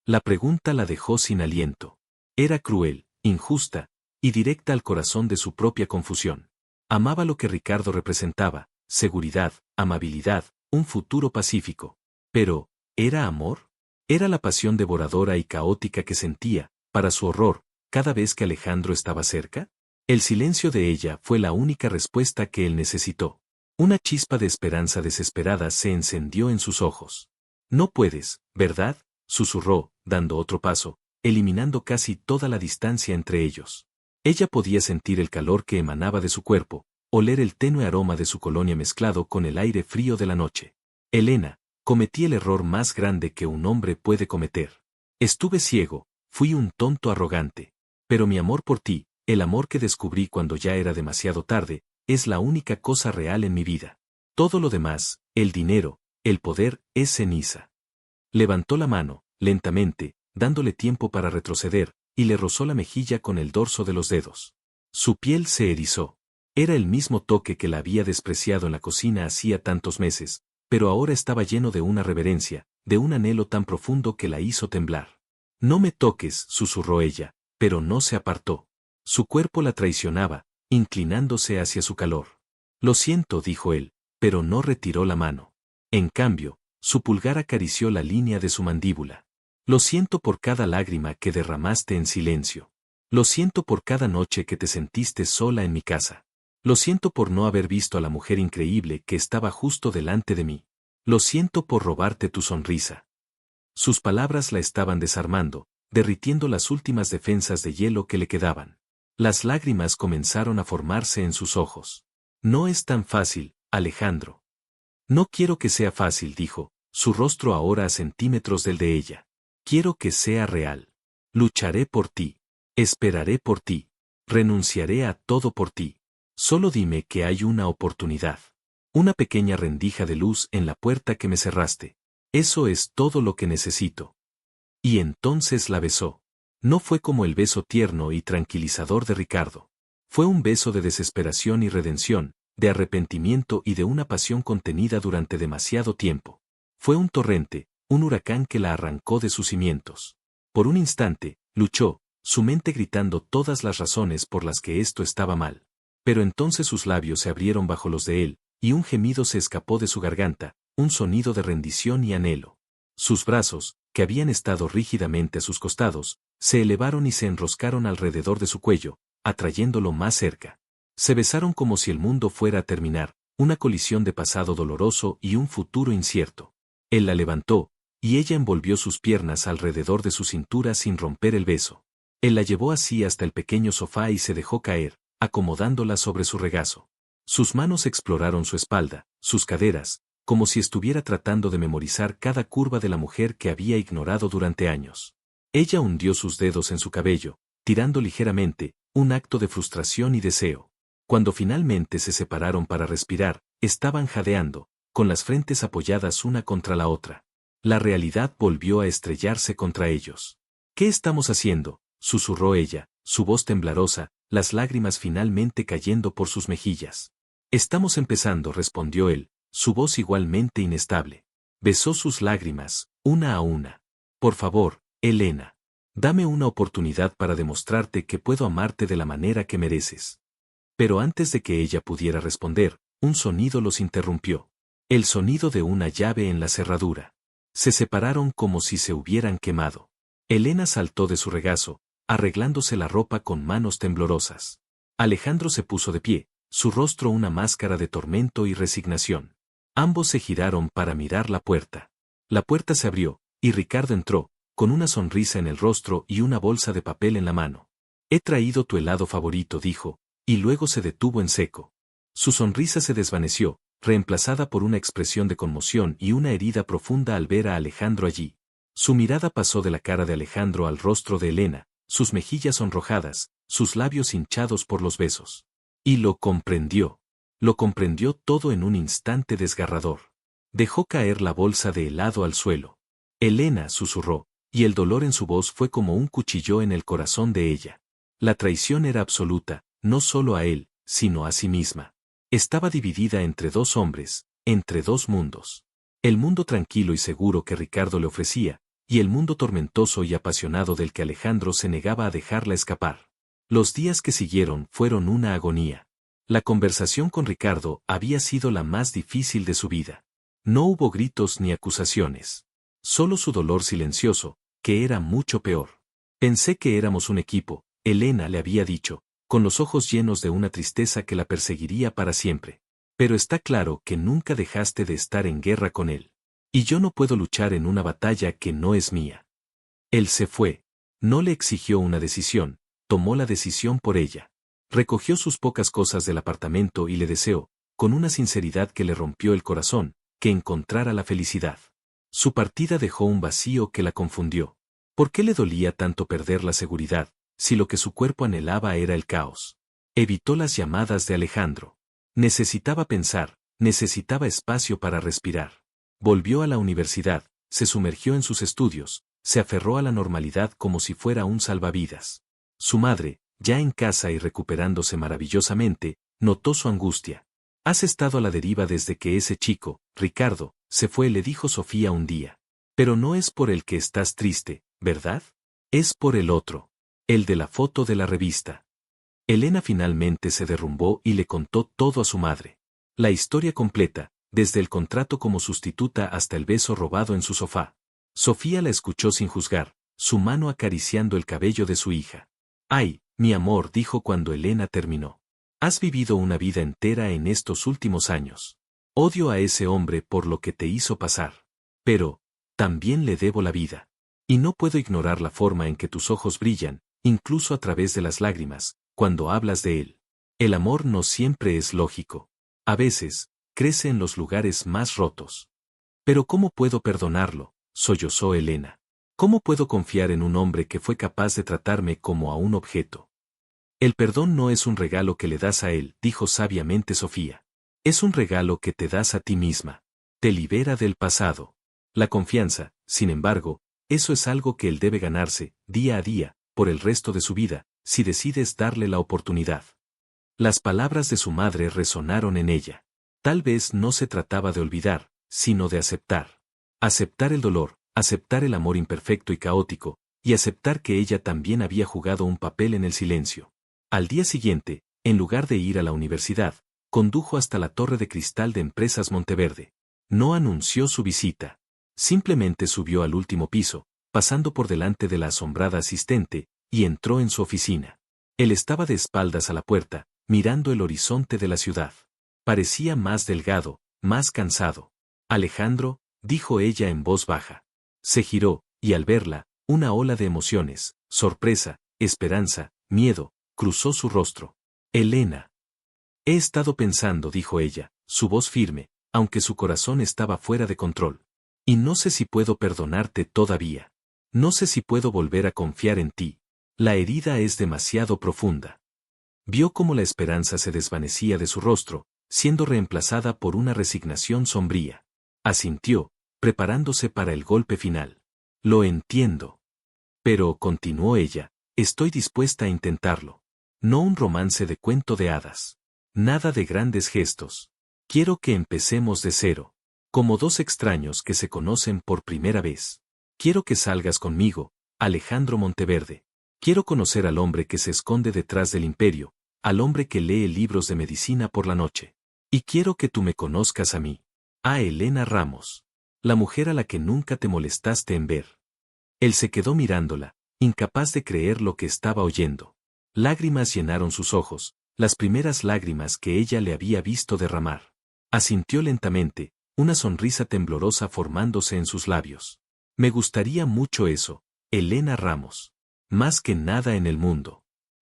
S1: La pregunta la dejó sin aliento. Era cruel, injusta, y directa al corazón de su propia confusión. Amaba lo que Ricardo representaba, seguridad, amabilidad, un futuro pacífico. Pero, ¿era amor? Era la pasión devoradora y caótica que sentía, para su horror, cada vez que Alejandro estaba cerca. El silencio de ella fue la única respuesta que él necesitó. Una chispa de esperanza desesperada se encendió en sus ojos. No puedes, ¿verdad?, susurró, dando otro paso, eliminando casi toda la distancia entre ellos. Ella podía sentir el calor que emanaba de su cuerpo, oler el tenue aroma de su colonia mezclado con el aire frío de la noche. Elena, cometí el error más grande que un hombre puede cometer. Estuve ciego, fui un tonto arrogante. Pero mi amor por ti, el amor que descubrí cuando ya era demasiado tarde, es la única cosa real en mi vida. Todo lo demás, el dinero, el poder, es ceniza. Levantó la mano, lentamente, dándole tiempo para retroceder, y le rozó la mejilla con el dorso de los dedos. Su piel se erizó. Era el mismo toque que la había despreciado en la cocina hacía tantos meses, pero ahora estaba lleno de una reverencia, de un anhelo tan profundo que la hizo temblar. No me toques, susurró ella, pero no se apartó. Su cuerpo la traicionaba, inclinándose hacia su calor. Lo siento, dijo él, pero no retiró la mano. En cambio, su pulgar acarició la línea de su mandíbula. Lo siento por cada lágrima que derramaste en silencio. Lo siento por cada noche que te sentiste sola en mi casa. Lo siento por no haber visto a la mujer increíble que estaba justo delante de mí. Lo siento por robarte tu sonrisa. Sus palabras la estaban desarmando, derritiendo las últimas defensas de hielo que le quedaban. Las lágrimas comenzaron a formarse en sus ojos. No es tan fácil, Alejandro. No quiero que sea fácil, dijo, su rostro ahora a centímetros del de ella. Quiero que sea real. Lucharé por ti. Esperaré por ti. Renunciaré a todo por ti. Solo dime que hay una oportunidad. Una pequeña rendija de luz en la puerta que me cerraste. Eso es todo lo que necesito. Y entonces la besó. No fue como el beso tierno y tranquilizador de Ricardo. Fue un beso de desesperación y redención, de arrepentimiento y de una pasión contenida durante demasiado tiempo. Fue un torrente, un huracán que la arrancó de sus cimientos. Por un instante, luchó, su mente gritando todas las razones por las que esto estaba mal. Pero entonces sus labios se abrieron bajo los de él, y un gemido se escapó de su garganta, un sonido de rendición y anhelo. Sus brazos, que habían estado rígidamente a sus costados, se elevaron y se enroscaron alrededor de su cuello, atrayéndolo más cerca. Se besaron como si el mundo fuera a terminar, una colisión de pasado doloroso y un futuro incierto. Él la levantó, y ella envolvió sus piernas alrededor de su cintura sin romper el beso. Él la llevó así hasta el pequeño sofá y se dejó caer, acomodándola sobre su regazo. Sus manos exploraron su espalda, sus caderas, como si estuviera tratando de memorizar cada curva de la mujer que había ignorado durante años. Ella hundió sus dedos en su cabello, tirando ligeramente, un acto de frustración y deseo. Cuando finalmente se separaron para respirar, estaban jadeando, con las frentes apoyadas una contra la otra. La realidad volvió a estrellarse contra ellos. ¿Qué estamos haciendo?, susurró ella, su voz temblorosa, las lágrimas finalmente cayendo por sus mejillas. Estamos empezando, respondió él, su voz igualmente inestable. Besó sus lágrimas, una a una. Por favor, Elena. Dame una oportunidad para demostrarte que puedo amarte de la manera que mereces. Pero antes de que ella pudiera responder, un sonido los interrumpió. El sonido de una llave en la cerradura. Se separaron como si se hubieran quemado. Elena saltó de su regazo, arreglándose la ropa con manos temblorosas. Alejandro se puso de pie, su rostro una máscara de tormento y resignación. Ambos se giraron para mirar la puerta. La puerta se abrió, y Ricardo entró, con una sonrisa en el rostro y una bolsa de papel en la mano. He traído tu helado favorito, dijo, y luego se detuvo en seco. Su sonrisa se desvaneció, reemplazada por una expresión de conmoción y una herida profunda al ver a Alejandro allí. Su mirada pasó de la cara de Alejandro al rostro de Elena, sus mejillas sonrojadas, sus labios hinchados por los besos. Y lo comprendió. Lo comprendió todo en un instante desgarrador. Dejó caer la bolsa de helado al suelo. Elena susurró, y el dolor en su voz fue como un cuchillo en el corazón de ella. La traición era absoluta, no solo a él, sino a sí misma. Estaba dividida entre dos hombres, entre dos mundos. El mundo tranquilo y seguro que Ricardo le ofrecía, y el mundo tormentoso y apasionado del que Alejandro se negaba a dejarla escapar. Los días que siguieron fueron una agonía. La conversación con Ricardo había sido la más difícil de su vida. No hubo gritos ni acusaciones. Solo su dolor silencioso, que era mucho peor. Pensé que éramos un equipo, Elena le había dicho, con los ojos llenos de una tristeza que la perseguiría para siempre. Pero está claro que nunca dejaste de estar en guerra con él. Y yo no puedo luchar en una batalla que no es mía. Él se fue. No le exigió una decisión, tomó la decisión por ella. Recogió sus pocas cosas del apartamento y le deseó, con una sinceridad que le rompió el corazón, que encontrara la felicidad. Su partida dejó un vacío que la confundió. ¿Por qué le dolía tanto perder la seguridad, si lo que su cuerpo anhelaba era el caos? Evitó las llamadas de Alejandro. Necesitaba pensar, necesitaba espacio para respirar. Volvió a la universidad, se sumergió en sus estudios, se aferró a la normalidad como si fuera un salvavidas. Su madre, ya en casa y recuperándose maravillosamente, notó su angustia. Has estado a la deriva desde que ese chico, Ricardo, se fue, le dijo Sofía un día. Pero no es por el que estás triste, ¿verdad? Es por el otro. El de la foto de la revista. Elena finalmente se derrumbó y le contó todo a su madre. La historia completa, desde el contrato como sustituta hasta el beso robado en su sofá. Sofía la escuchó sin juzgar, su mano acariciando el cabello de su hija. Ay, mi amor, dijo cuando Elena terminó. Has vivido una vida entera en estos últimos años. Odio a ese hombre por lo que te hizo pasar. Pero, también le debo la vida. Y no puedo ignorar la forma en que tus ojos brillan, incluso a través de las lágrimas, cuando hablas de él. El amor no siempre es lógico. A veces, crece en los lugares más rotos. Pero ¿cómo puedo perdonarlo?, sollozó Elena. ¿Cómo puedo confiar en un hombre que fue capaz de tratarme como a un objeto? El perdón no es un regalo que le das a él, dijo sabiamente Sofía. Es un regalo que te das a ti misma. Te libera del pasado. La confianza, sin embargo, eso es algo que él debe ganarse, día a día, por el resto de su vida, si decides darle la oportunidad. Las palabras de su madre resonaron en ella. Tal vez no se trataba de olvidar, sino de aceptar. Aceptar el dolor, aceptar el amor imperfecto y caótico, y aceptar que ella también había jugado un papel en el silencio. Al día siguiente, en lugar de ir a la universidad, condujo hasta la torre de cristal de Empresas Monteverde. No anunció su visita. Simplemente subió al último piso, pasando por delante de la asombrada asistente, y entró en su oficina. Él estaba de espaldas a la puerta, mirando el horizonte de la ciudad. Parecía más delgado, más cansado. Alejandro, dijo ella en voz baja. Se giró, y al verla, una ola de emociones, sorpresa, esperanza, miedo, cruzó su rostro. Elena. He estado pensando, dijo ella, su voz firme, aunque su corazón estaba fuera de control. Y no sé si puedo perdonarte todavía. No sé si puedo volver a confiar en ti. La herida es demasiado profunda. Vio cómo la esperanza se desvanecía de su rostro, siendo reemplazada por una resignación sombría. Asintió, preparándose para el golpe final. Lo entiendo. Pero, continuó ella, estoy dispuesta a intentarlo. No un romance de cuento de hadas. Nada de grandes gestos. Quiero que empecemos de cero. Como dos extraños que se conocen por primera vez. Quiero que salgas conmigo, Alejandro Monteverde. Quiero conocer al hombre que se esconde detrás del imperio, al hombre que lee libros de medicina por la noche. Y quiero que tú me conozcas a mí. A Elena Ramos. La mujer a la que nunca te molestaste en ver. Él se quedó mirándola, incapaz de creer lo que estaba oyendo. Lágrimas llenaron sus ojos, las primeras lágrimas que ella le había visto derramar. Asintió lentamente, una sonrisa temblorosa formándose en sus labios. Me gustaría mucho eso, Elena Ramos. Más que nada en el mundo.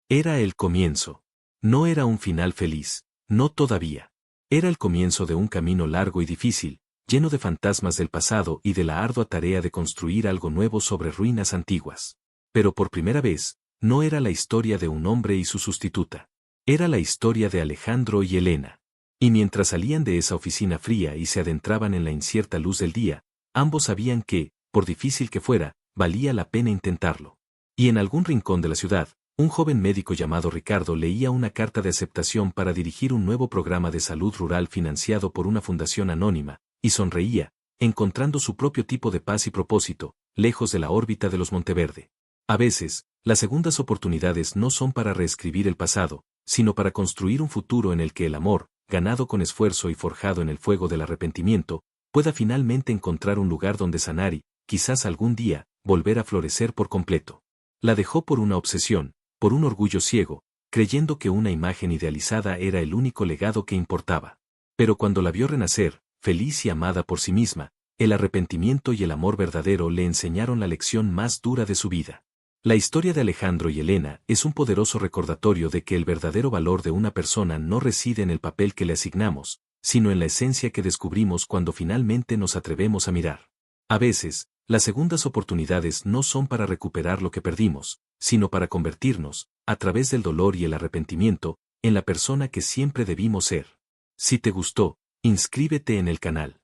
S1: Era el comienzo. No era un final feliz, no todavía. Era el comienzo de un camino largo y difícil, lleno de fantasmas del pasado y de la ardua tarea de construir algo nuevo sobre ruinas antiguas. Pero por primera vez, no era la historia de un hombre y su sustituta. Era la historia de Alejandro y Elena. Y mientras salían de esa oficina fría y se adentraban en la incierta luz del día, ambos sabían que, por difícil que fuera, valía la pena intentarlo. Y en algún rincón de la ciudad, un joven médico llamado Ricardo leía una carta de aceptación para dirigir un nuevo programa de salud rural financiado por una fundación anónima, y sonreía, encontrando su propio tipo de paz y propósito, lejos de la órbita de los Monteverde. A veces, las segundas oportunidades no son para reescribir el pasado, sino para construir un futuro en el que el amor, ganado con esfuerzo y forjado en el fuego del arrepentimiento, pueda finalmente encontrar un lugar donde sanar y, quizás algún día, volver a florecer por completo. La dejó por una obsesión, por un orgullo ciego, creyendo que una imagen idealizada era el único legado que importaba. Pero cuando la vio renacer, feliz y amada por sí misma, el arrepentimiento y el amor verdadero le enseñaron la lección más dura de su vida. La historia de Alejandro y Elena es un poderoso recordatorio de que el verdadero valor de una persona no reside en el papel que le asignamos, sino en la esencia que descubrimos cuando finalmente nos atrevemos a mirar. A veces, las segundas oportunidades no son para recuperar lo que perdimos, sino para convertirnos, a través del dolor y el arrepentimiento, en la persona que siempre debimos ser. Si te gustó, inscríbete en el canal.